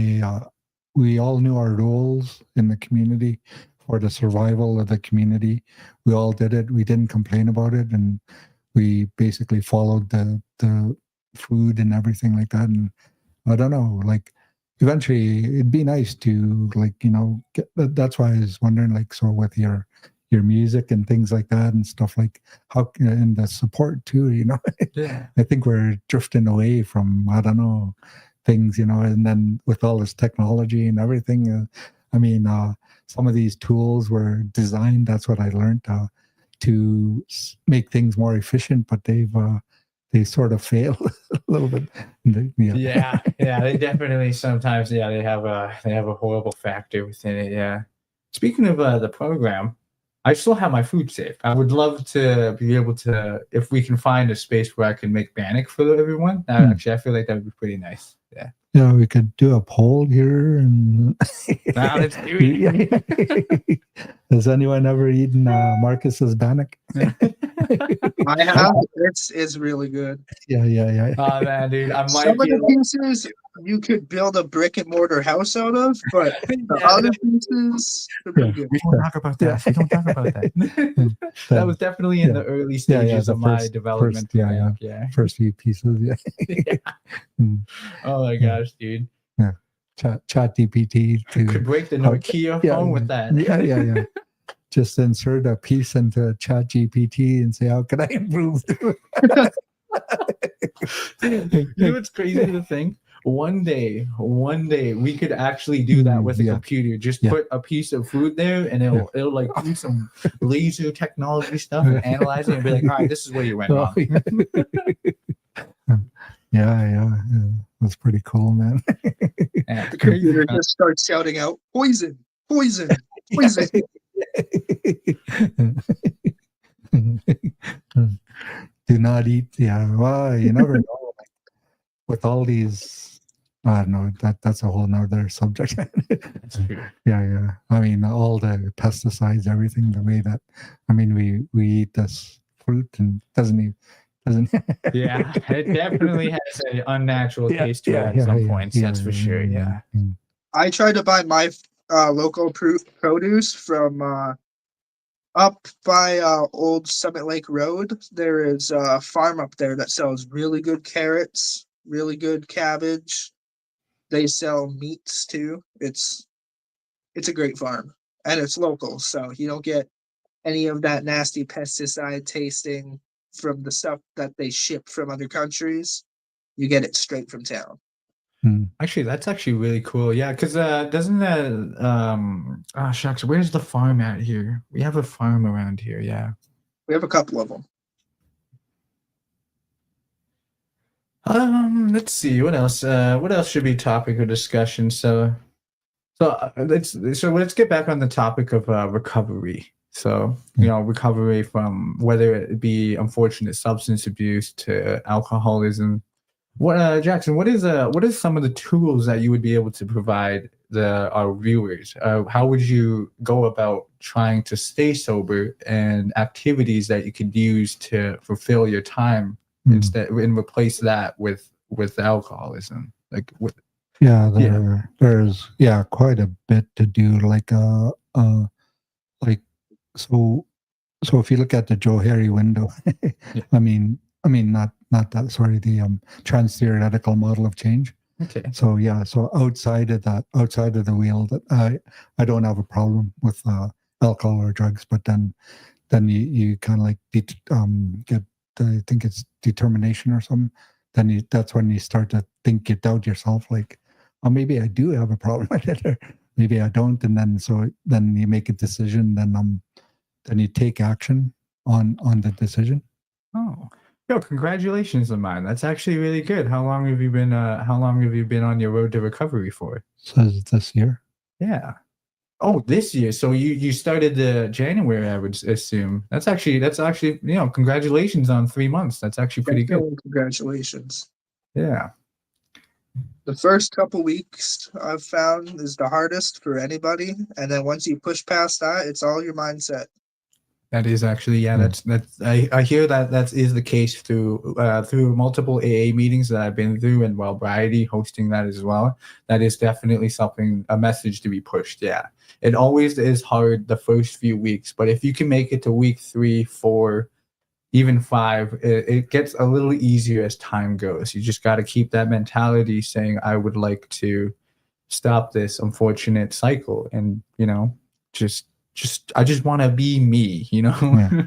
we all knew our roles in the community for the survival of the community. We all did it. We didn't complain about it, and we basically followed the food and everything like that. And I don't know, like eventually it'd be nice to, like, get that's why I was wondering, like, so with your music and things like that and stuff, like how, and the support too, Yeah. I think we're drifting away from, I don't know, things, and then with all this technology and everything, I mean, some of these tools were designed, that's what I learned, to make things more efficient, but they sort of fail a little bit. Yeah, they definitely sometimes, they have a horrible factor within it. Yeah. Speaking of the program, I still have my food safe. I would love to be able to, if we can find a space where I can make bannock for everyone. Actually, I feel like that would be pretty nice. Yeah. Yeah, we could do a poll here, and Now let's do it. Has anyone ever eaten Marcus's bannock? I have. It's really good. Yeah. Oh man, dude, I might Some of be. the pieces you could build a brick and mortar house out of, but the Yeah. other pieces are pretty good. We don't talk about that. We don't talk about that. That was definitely in the early stages the of my first- development. first, yeah. Yeah. First few pieces, yeah. Mm. Oh my gosh, dude. Chat GPT Could break the Nokia phone with that. Yeah. Just insert a piece into Chat GPT and say, how can I improve? You know what's crazy to think? One day we could actually do that with a computer. Just put a piece of food there, and it'll like do some laser technology stuff and analyze it and be like, all right, this is where you went wrong. Yeah. That's pretty cool, man. Yeah, The computer just starts shouting out, poison, poison, poison. Do not eat. Yeah, well, you never know. With all these, I don't know. That's a whole nother subject. That's true. Yeah. I mean, all the pesticides, everything. The way that, I mean, we eat this fruit and doesn't. Yeah, it definitely has an unnatural taste to it at some points. That's for sure. Yeah. I tried to buy my local produce from up by Old Summit Lake Road. There is a farm up there that sells really good carrots, really good cabbage. They sell meats too. It's a great farm, and it's local, so you don't get any of that nasty pesticide tasting from the stuff that they ship from other countries. You get it straight from town. Actually, that's actually really cool. Yeah, because doesn't that shucks, where's the farm at here? We have a farm around here. Yeah. We have a couple of them. Let's see what else. What else should be topic of discussion? Let's get back on the topic of recovery. So recovery from whether it be unfortunate substance abuse to alcoholism. What Jackson? What is some of the tools that you would be able to provide our viewers? How would you go about trying to stay sober, and activities that you could use to fulfill your time instead and replace that with alcoholism? There's quite a bit to do. So if you look at the Joe Harry window, I mean not that, sorry, the trans theoretical model of change. Okay. So outside of the wheel, that I don't have a problem with alcohol or drugs, but then you kind of like get, I think it's determination or something. Then that's when you start to think, you doubt yourself, like, oh, maybe I do have a problem with it, or maybe I don't, and then you make a decision, then you take action on the decision. Oh, yo, congratulations on mine. That's actually really good. How long have you been on your road to recovery for? Says this year. Yeah. Oh, this year. So you started the January, I would assume. That's actually congratulations on 3 months. That's actually pretty good. Congratulations. Yeah. The first couple weeks I've found is the hardest for anybody, and then once you push past that, it's all your mindset. That is actually, that's I hear that is the case through multiple AA meetings that I've been through, and Wellbriety hosting that as well. That is definitely a message to be pushed. Yeah, it always is hard the first few weeks, but if you can make it to week 3, 4, even 5, it gets a little easier as time goes. You just got to keep that mentality saying, I would like to stop this unfortunate cycle, and I just want to be me, Yeah.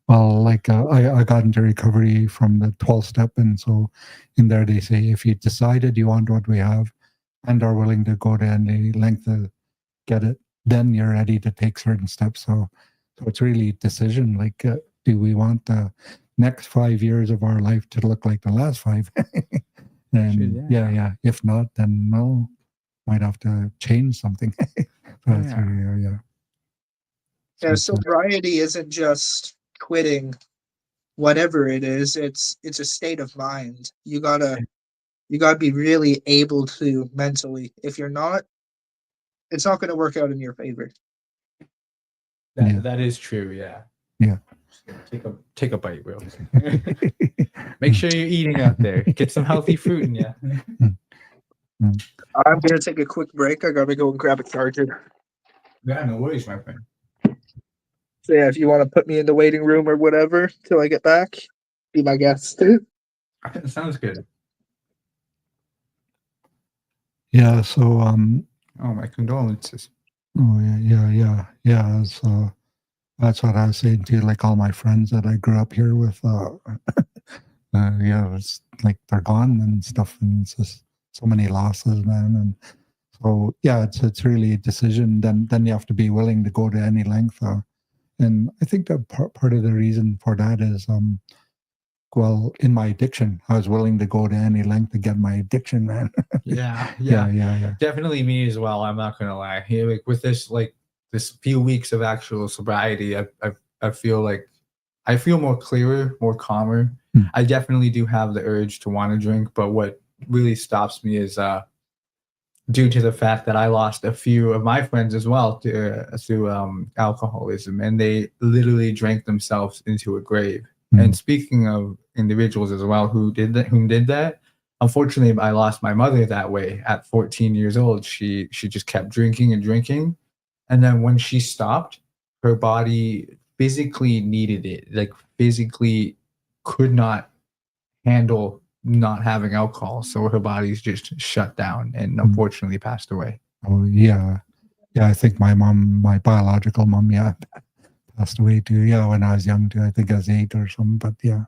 Well, like I got into recovery from the 12 step, and so in there they say, if you decided you want what we have and are willing to go to any length to get it, then you're ready to take certain steps. So it's really a decision. Like, do we want the next 5 years of our life to look like the last 5? And yeah. If not, then no, might have to change something. Yeah, sobriety isn't just quitting whatever it is. It's a state of mind. You gotta be really able to mentally. If you're not, it's not gonna work out in your favor. That is true. Yeah. Yeah. Take a bite, Will. Make sure you're eating out there. Get some healthy fruit in you. I'm gonna take a quick break. I gotta go and grab a charger. Yeah, no worries, my friend. So yeah, if you want to put me in the waiting room or whatever till I get back, be my guest. Sounds good. Yeah. So oh, my condolences. Oh yeah. So that's what I was saying to, like, all my friends that I grew up here with. It's like they're gone and stuff, and it's just so many losses, man. And so it's really a decision. Then you have to be willing to go to any length. And I think that part of the reason for that is, well, in my addiction, I was willing to go to any length to get my addiction, man. Yeah. Definitely me as well. I'm not gonna lie. Here, like with this few weeks of actual sobriety, I feel like I feel more clearer, more calmer. I definitely do have the urge to want to drink, but what really stops me is due to the fact that I lost a few of my friends as well through alcoholism, and they literally drank themselves into a grave. And speaking of individuals as well who did that, unfortunately, I lost my mother that way at 14 years old. She just kept drinking and drinking, and then when she stopped, her body physically needed it, like physically could not handle not having alcohol, so her body's just shut down and unfortunately passed away. Oh yeah. I think my biological mom, passed away too. Yeah, when I was young too. I think I was 8 or something. But yeah,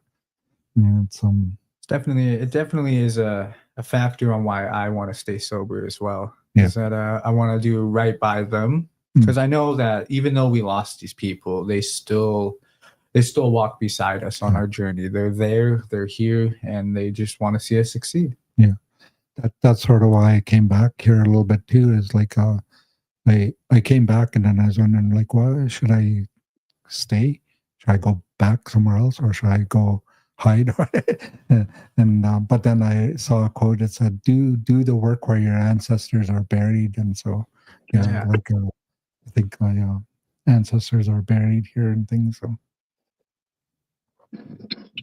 it's It definitely is a factor on why I want to stay sober as well. Yeah. Is that I want to do right by them, Mm. because I know that even though we lost these people, they still walk beside us on our journey. They're there, they're here, and they just want to see us succeed. that's sort of why I came back here a little bit too. Is like I came back and then I was wondering like, well, should I stay? Should I go back somewhere else, or should I go hide? And but then I saw a quote that said, "Do the work where your ancestors are buried." And so Yeah. like I think my ancestors are buried here and things. So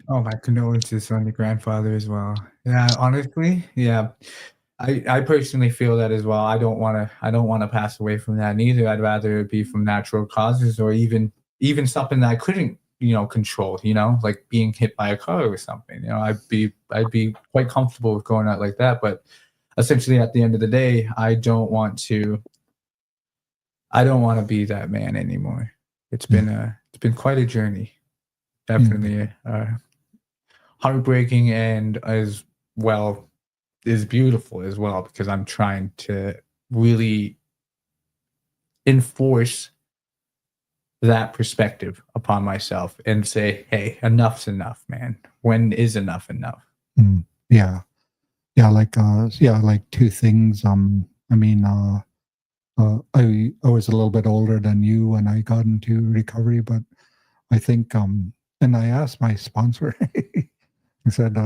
Oh, my condolences on your grandfather as well. Yeah, honestly, yeah. I personally feel that as well. I don't want to pass away from that neither. I'd rather it be from natural causes, or even something that I couldn't, control, like being hit by a car or something. I'd be quite comfortable with going out like that. But essentially at the end of the day, I don't want to be that man anymore. It's been quite a journey. Definitely heartbreaking, and as well is beautiful as well, because I'm trying to really enforce that perspective upon myself and say, hey, enough's enough, man. When is enough enough? yeah, like two things. I mean, I was a little bit older than you when I got into recovery, but I think and I asked my sponsor. I said,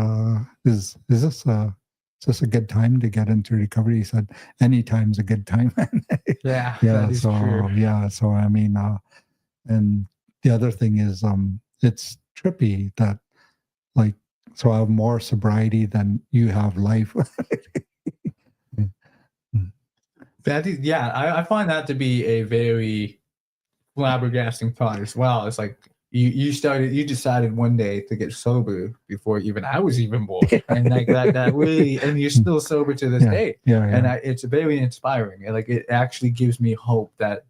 is this a good time to get into recovery? He said, any time's a good time. Yeah, Yeah, that is so true. yeah, so I mean, and the other thing is, it's trippy that like, so I have more sobriety than you have life. I find that to be a very flabbergasting thought as well. It's like you decided one day to get sober before even I was even born, and like that really, and you're still sober to this day. Yeah, And it's very inspiring. And like, it actually gives me hope that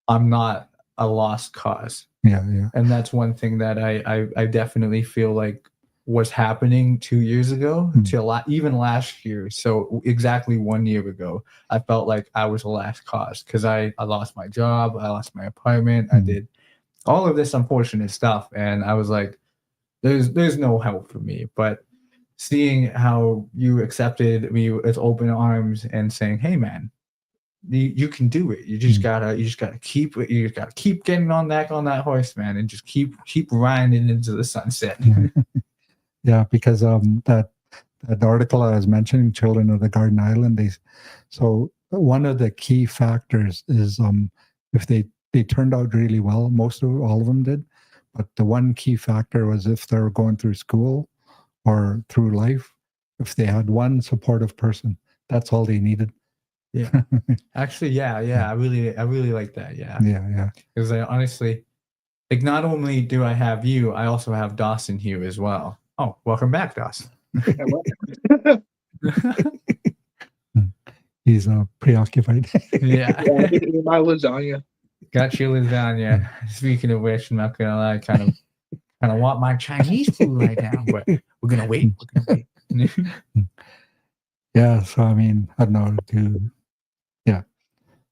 I'm not a lost cause. yeah. And that's one thing that I definitely feel like was happening 2 years ago to even last year. So exactly 1 year ago, I felt like I was a last cause, because I lost my job, I lost my apartment, I did all of this unfortunate stuff, and I was like, there's no help for me. But seeing how you accepted me with open arms and saying, hey man, you can do it. You just gotta keep getting on that horse, man, and just keep riding into the sunset. Yeah, because that article I was mentioning, Children of the Garden Island, so one of the key factors is if they turned out really well, all of them did, but the one key factor was if they were going through school or through life, if they had one supportive person, that's all they needed. Yeah. Actually, yeah. I really like that. Yeah. Yeah. Because I honestly, like, not only do I have you, I also have Dawson here as well. Oh, welcome back, Dawson. He's preoccupied. Yeah. My lasagna. Got your lasagna. Speaking of which, I'm not gonna lie, kind of want my Chinese food right now, but we're gonna wait. Yeah, so I mean, I don't know, yeah.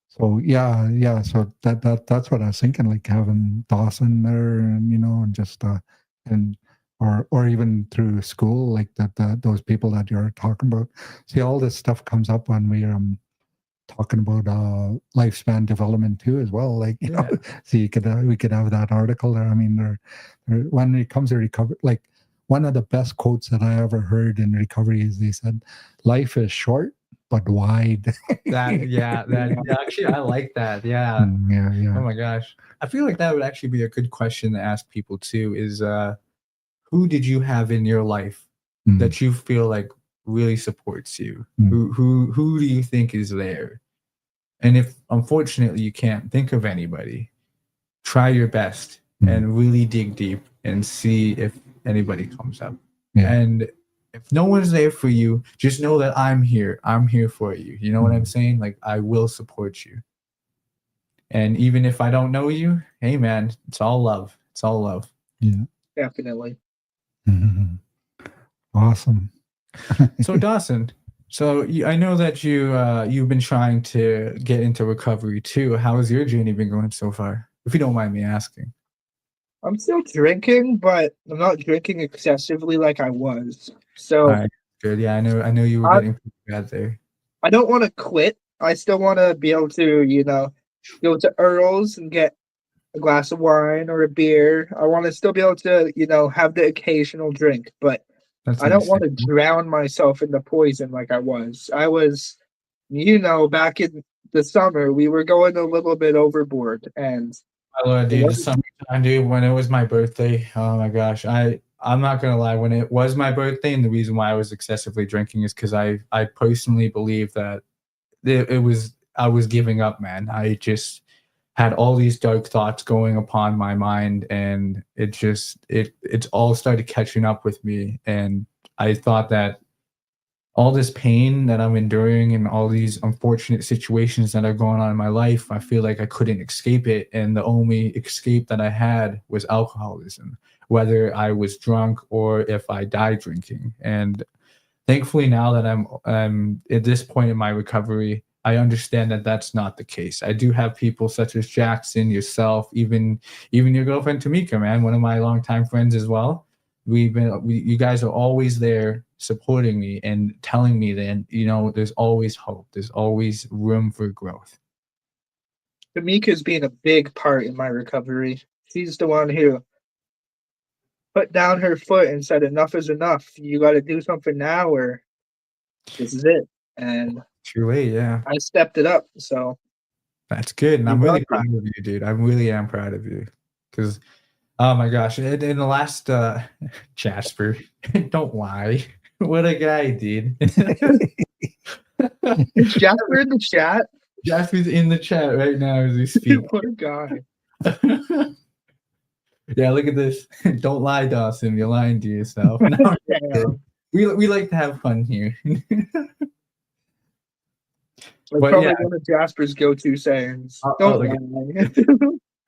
So yeah. So that's what I was thinking, like having Dawson there, and and just and or even through school, like those people that you're talking about. See, all this stuff comes up when we're talking about lifespan development too, as well. Like so we could have that article there. I mean, when it comes to recovery, like one of the best quotes that I ever heard in recovery is they said, "Life is short but wide." Actually, I like that. Yeah. Yeah. Oh my gosh, I feel like that would actually be a good question to ask people too. Is who did you have in your life that you feel like really supports you? Who do you think is there? And if unfortunately you can't think of anybody, try your best and really dig deep and see if anybody comes up. And if no one's there for you, just know that I'm here for you. You know what I'm saying? Like, I will support you. And even if I don't know you, hey man, it's all love. It's all love. Yeah. Definitely. Mhm. Awesome. So Dawson, I know that you've been trying to get into recovery too. How has your journey been going so far? If you don't mind me asking. I'm still drinking, but I'm not drinking excessively like I was. So All right, good. Yeah, I know you were I, getting pretty bad there. I don't want to quit. I still want to be able to, go to Earl's and get a glass of wine or a beer. I want to still be able to, have the occasional drink, but That's I don't want to understandable. drown myself in the poison like I was. Back in the summer, we were going a little bit overboard, and My lord, it dude, the wasn't. summertime, dude, when it was my birthday, oh my gosh. I'm not gonna lie, when it was my birthday, and the reason why I was excessively drinking is because I personally believe that it was I was giving up, man. I just had all these dark thoughts going upon my mind, and it's all started catching up with me. And I thought that all this pain that I'm enduring and all these unfortunate situations that are going on in my life, I feel like I couldn't escape it. And the only escape that I had was alcoholism, whether I was drunk or if I died drinking. And thankfully, now that I'm at this point in my recovery, I understand that that's not the case. I do have people such as Jackson, yourself, even your girlfriend Tamika, man, one of my longtime friends as well. You guys are always there supporting me and telling me that there's always hope. There's always room for growth. Tamika's being a big part in my recovery. She's the one who put down her foot and said, "Enough is enough. You got to do something now, or this is it." And Truly, yeah. I stepped it up. So That's good, and we I'm got really that. proud of you, dude. I really am proud of you, because oh my gosh, in the last Jasper, don't lie, what a guy, dude. Is Jasper in the chat? Jasper's in the chat right now as we speak. What a guy. Yeah, look at this. Don't lie, Dawson. You're lying to yourself. No, I'm just kidding. We like to have fun here. That's But probably yeah, one of Jasper's go-to sayings. I'll Don't look lie.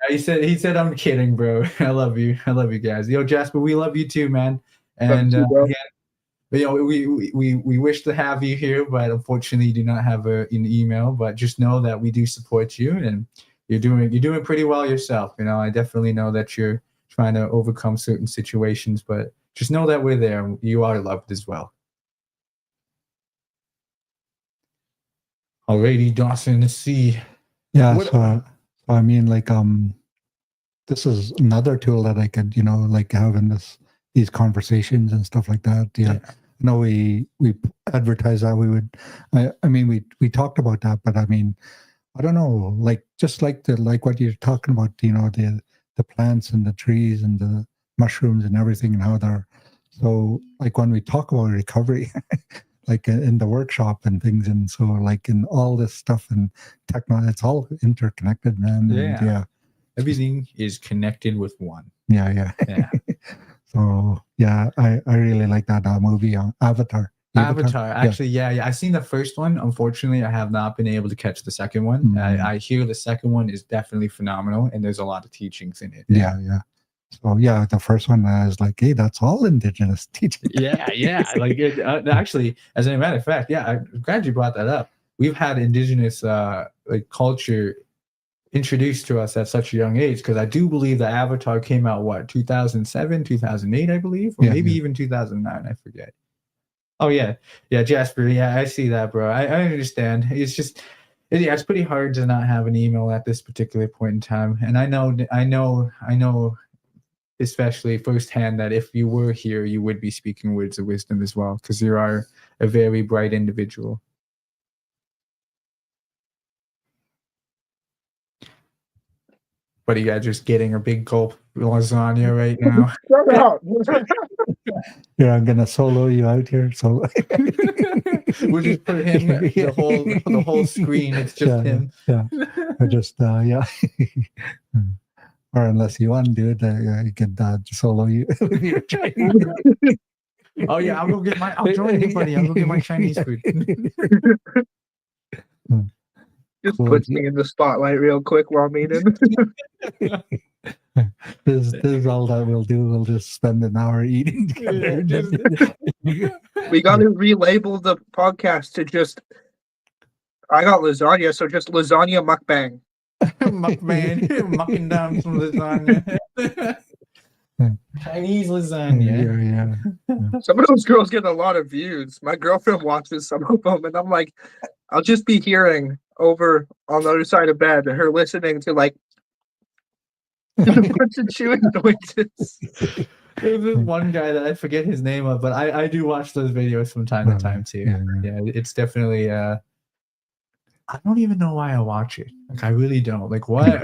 he said I'm kidding, bro. I love you guys. Yo, Jasper, we love you too, man. Love And you too, bro. again, we wish to have you here, but unfortunately, you do not have an email. But just know that we do support you, and you're doing pretty well yourself. I definitely know that you're trying to overcome certain situations, but just know that we're there. You are loved as well. Alrighty, Dawson. Let's see. Yeah. So I mean, like, this is another tool that I could, like having these conversations and stuff like that. Yeah. I know we advertised that we would. I mean, we talked about that, but I mean, I don't know, like just like what you're talking about, the plants and the trees and the mushrooms and everything, and how they're so, like when we talk about recovery, like in the workshop and things, and so like in all this stuff and technology, it's all interconnected, man. Yeah. And, yeah. Everything is connected with one. Yeah. So yeah, I really like that movie, Avatar. Avatar. Actually, yeah. I've seen the first one. Unfortunately, I have not been able to catch the second one. Mm-hmm. I hear the second one is definitely phenomenal, and there's a lot of teachings in it. Yeah. So yeah, the first one is like, hey, that's all indigenous teaching. Yeah. Like actually, as a matter of fact, yeah, I'm glad you brought that up. We've had indigenous like culture introduced to us at such a young age, because I do believe the Avatar came out 2007, 2008, I believe, or maybe even 2009. I forget. Oh yeah, Jasper. Yeah, I see that, bro. I understand. It's just, it's pretty hard to not have an email at this particular point in time. And I know, especially firsthand, that if you were here, you would be speaking words of wisdom as well, because you are a very bright individual. But you guys just getting a big gulp of lasagna right now. Shut up. Yeah, I'm gonna solo you out here. So we'll just put him the whole screen. It's just him. Yeah. I just yeah. Or unless you want to do it, you could solo you. Oh yeah, I'll join you, buddy. I'll go get my Chinese food. Just Cool. puts me in the spotlight real quick while I'm eating. This is all that we'll do. We'll just spend an hour eating together. We got to relabel the podcast to just. I got lasagna, so just lasagna mukbang. Mukbang, mucking down some lasagna. Chinese lasagna. Yeah. Some of those girls get a lot of views. My girlfriend watches some of them, and I'm like, I'll just be hearing over on the other side of bed, her listening to like a bunch of chewing noises. There's this one guy that I forget his name of, but I do watch those videos from time to time too. Yeah, it's definitely. I don't even know why I watch it. Like I really don't. Like why?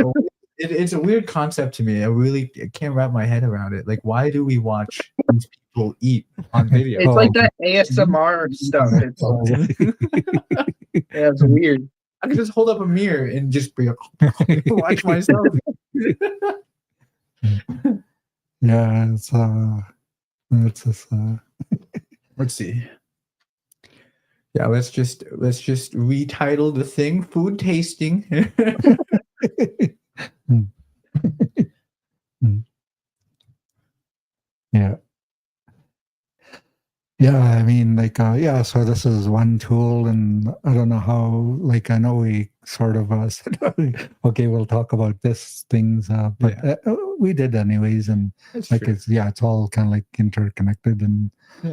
It's a weird concept to me. I can't wrap my head around it. Like why do we watch these people eat on video? It's like that ASMR stuff. It's weird. I can just hold up a mirror and just be watch myself. Yeah, it's just Let's see. Yeah, let's just retitle the thing "Food Tasting." Yeah. Yeah, I mean, like, yeah, so this is one tool, and I don't know how, like, I know we sort of said, okay, we'll talk about this things, but we did anyways, and That's like, true. it's all kind of like interconnected, and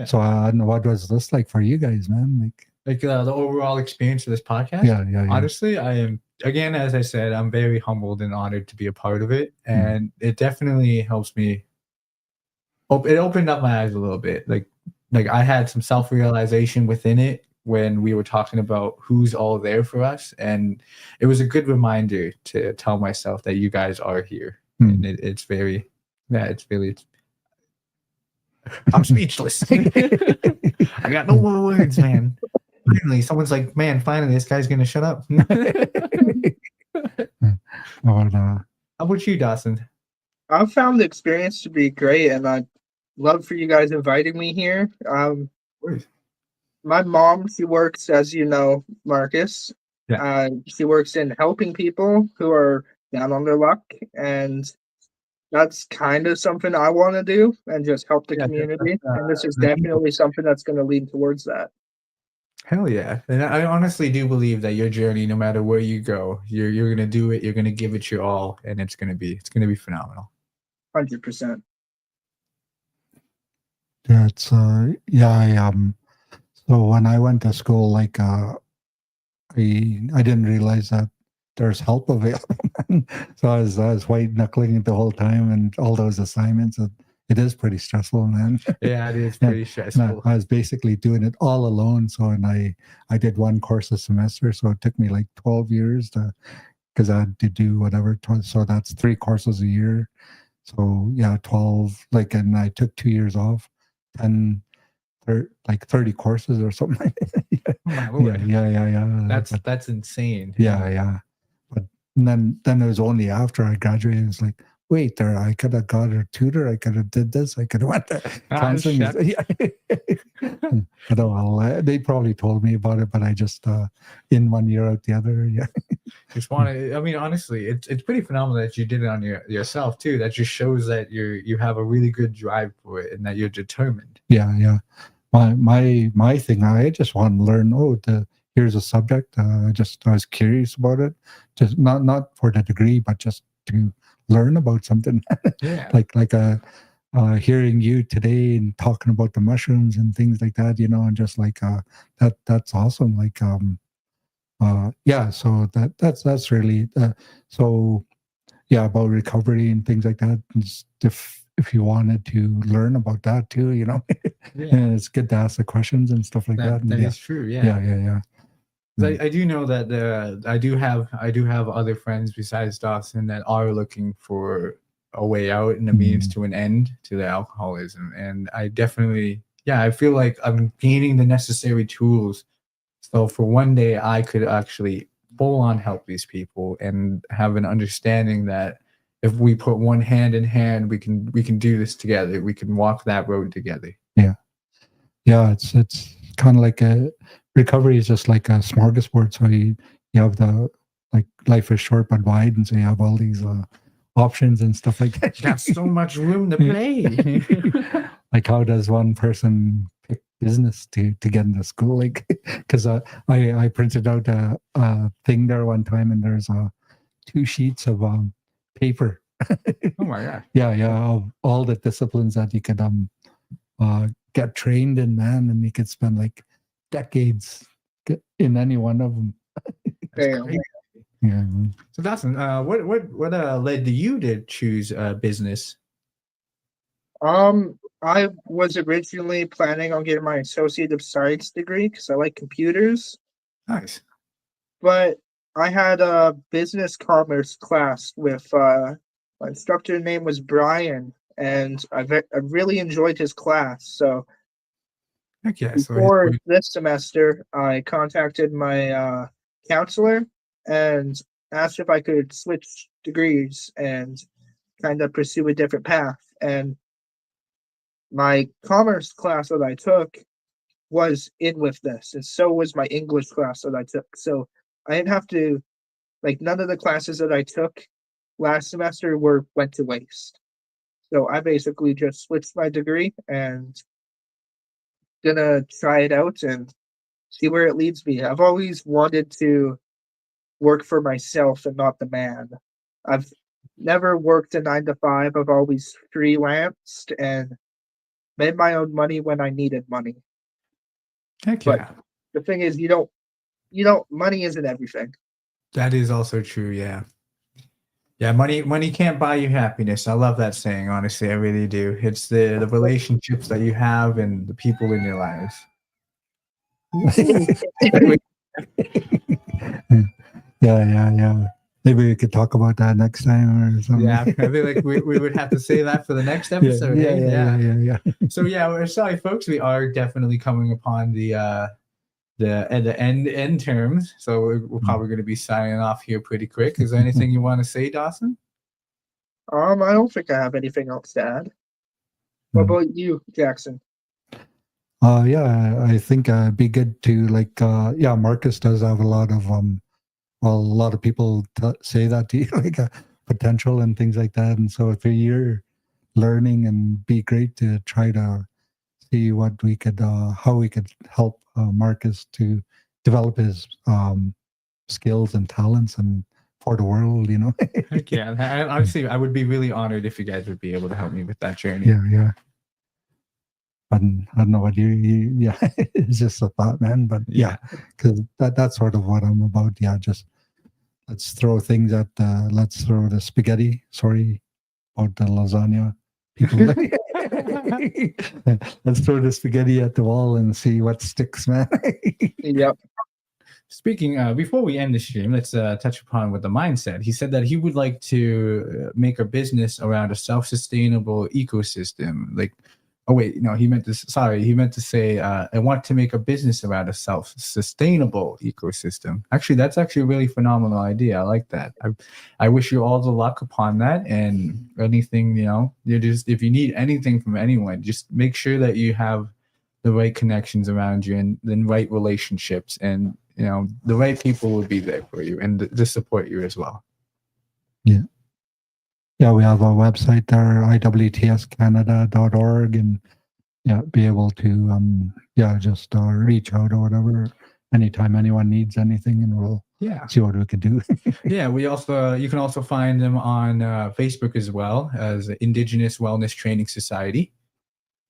so I don't know, what was this like for you guys, man? Like the overall experience of this podcast? Yeah. Honestly, I am, again, as I said, I'm very humbled and honored to be a part of it, and it definitely helps me. It opened up my eyes a little bit, like I had some self-realization within it when we were talking about who's all there for us, and it was a good reminder to tell myself that you guys are here. And it's very, I'm speechless. I got no more words, man. Finally, someone's like, man, finally this guy's gonna shut up. How about you, Dawson? I've found the experience to be great, and I'd love for you guys inviting me here. My mom, she works, as you know, Marcus. She works in helping people who are down on their luck, and that's kind of something I want to do and just help the community. And this is definitely something that's going to lead towards that. Hell yeah. And I honestly do believe that your journey, no matter where you go, you're going to do it. You're going to give it your all, and it's going to be phenomenal. 100%. That's so when I went to school, like I didn't realize that there's help available. So I was white knuckling it the whole time, and all those assignments. It is pretty stressful, man. Yeah, it is pretty stressful. I was basically doing it all alone. So, and I did one course a semester, so it took me like 12 years because I had to do whatever. So that's 3 courses a year. So yeah, 12. Like, and I took 2 years off, 10. Like 30 courses or something. Yeah. That's insane. Yeah. But then it was only after I graduated, it was like, wait, I could have got a tutor. I could have did this. I could have went there. Counseling. But they probably told me about it, but I just in 1 year out the other. Yeah. Just want to. I mean, honestly, it's pretty phenomenal that you did it on yourself too. That just shows that you have a really good drive for it and that you're determined. Yeah. My thing, I just want to learn. Here's a subject. I was curious about it, just not for the degree, but just to learn about something. Yeah. like hearing you today and talking about the mushrooms and things like that, and just like that's awesome. Like so that's really so yeah, about recovery and things like that. And if you wanted to learn about that too, and it's good to ask the questions and stuff like that. That is true. Yeah. I do know that I do have other friends besides Dawson that are looking for a way out and a means to an end to their alcoholism, and I definitely I feel like I'm gaining the necessary tools so for one day I could actually full on help these people and have an understanding that if we put one hand in hand, we can do this together. We can walk that road together. Yeah. It's kind of like recovery is just like a smorgasbord. So you have the like life is short but wide, and so you have all these options and stuff like that. You got so much room to play. Like, how does one person pick business to get into school? Like, because I printed out a thing there one time, and there's 2 sheets of paper. Oh my god. Yeah, of all the disciplines that you could get trained in, man, and you could spend like decades in any one of them. Damn. Crazy. Yeah. So Dawson, what led you to choose business? I was originally planning on getting my Associate of Science degree because I like computers, Nice. but I had a business commerce class with my instructor name was Brian, and I really enjoyed his class. So Okay. before this semester, I contacted my counselor and asked if I could switch degrees and kind of pursue a different path. And my commerce class that I took was in with this, and so was my English class that I took. So I didn't have to, like, none of the classes that I took last semester went to waste. So I basically just switched my degree and gonna try it out and see where it leads me. I've always wanted to work for myself and not the man. I've never worked a 9 to 5. I've always freelanced and made my own money when I needed money. Heck But yeah. the thing is, money isn't everything. That is also true. Yeah. Yeah. Money can't buy you happiness. I love that saying. Honestly, I really do. It's the relationships that you have and the people in your lives. Yeah. Maybe we could talk about that next time or something. Yeah, I feel like we would have to say that for the next episode. Yeah. So yeah, we're sorry, folks. We are definitely coming upon the end terms. So we're probably going to be signing off here pretty quick. Is there anything you want to say, Dawson? I don't think I have anything else to add. What about you, Jackson? Yeah, I think it'd be good to Marcus does have a lot of people say that to you, like potential and things like that. And so if you're learning, and be great to try to see what we could, how we could help Marcus to develop his skills and talents and for the world, Heck yeah. Honestly, I would be really honored if you guys would be able to help me with that journey. Yeah. But I don't know what yeah, it's just a thought, man. But yeah, because that's sort of what I'm about. Yeah, just let's throw things at, let's throw the spaghetti. Sorry about the lasagna. People, let's throw the spaghetti at the wall and see what sticks, man. Yep. Speaking, before we end the stream, let's touch upon with the mindset. He said that he would like to make a business around a self-sustainable ecosystem. Like, oh wait, no, he meant to say, I want to make a business around a self-sustainable ecosystem. Actually, that's actually a really phenomenal idea. I like that. I wish you all the luck upon that. And anything, if you need anything from anyone, just make sure that you have the right connections around you and the right relationships, and the right people will be there for you and to support you as well. Yeah, we have a website there, iwtscanada.org, and be able to just reach out or whatever anytime anyone needs anything, and we'll see what we could do. Yeah, you can also find them on Facebook as well as Indigenous Wellness Training Society.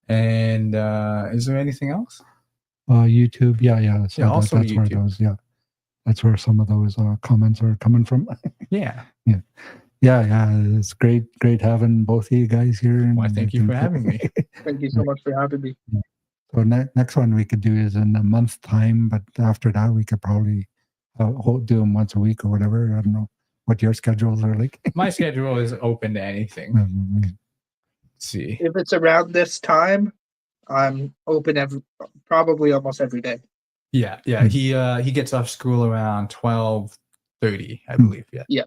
And is there anything else? YouTube, yeah. So also that's YouTube. Where those, that's where some of those comments are coming from. Yeah. It's great having both of you guys here. And Why, thank you for having me. Thank you so much for having me. So next one we could do is in a month's time, but after that we could probably do them once a week or whatever. I don't know what your schedules are like. My schedule is open to anything. Let's see. If it's around this time, I'm open probably almost every day. Yeah. He gets off school around 12:30, I believe. Yeah.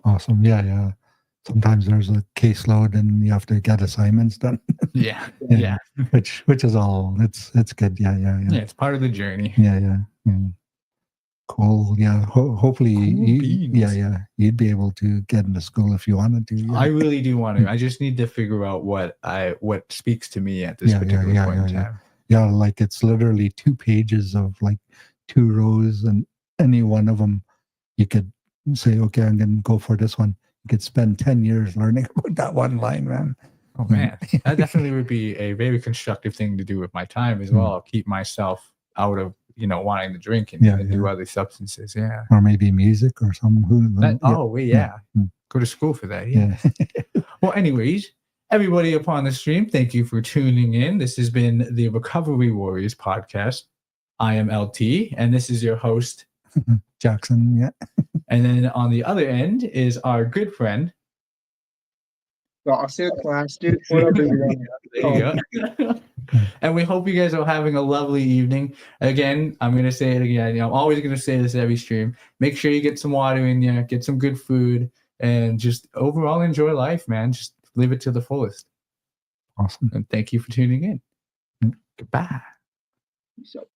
Awesome. Yeah. Sometimes there's a caseload and you have to get assignments done. Yeah. Which is all. It's good. Yeah. Yeah, it's part of the journey. Yeah. Cool. Yeah. Hopefully, Cool beans. you'd be able to get into school if you wanted to. Yeah. I really do want to. I just need to figure out what speaks to me at this particular point in time. Yeah, like it's literally 2 pages of like 2 rows, and any one of them you could say, okay, I'm going to go for this one. You could spend 10 years learning about that one line, man. Oh man, that definitely would be a very constructive thing to do with my time as well. Keep myself out of wanting to drink and do other substances. Yeah, or maybe music or something. Go to school for that. Yeah. Well, anyways, everybody upon the stream, thank you for tuning in. This has been the Recovery Warriors podcast. I am LT, and this is your host, Jackson. Yeah. And then on the other end is our good friend. Gossip, dude. Whatever There you go. And we hope you guys are having a lovely evening. Again, I'm going to say it again. I'm always going to say this every stream. Make sure you get some water in you, get some good food, and just overall enjoy life, man. Just live it to the fullest. Awesome. And thank you for tuning in. Goodbye. So.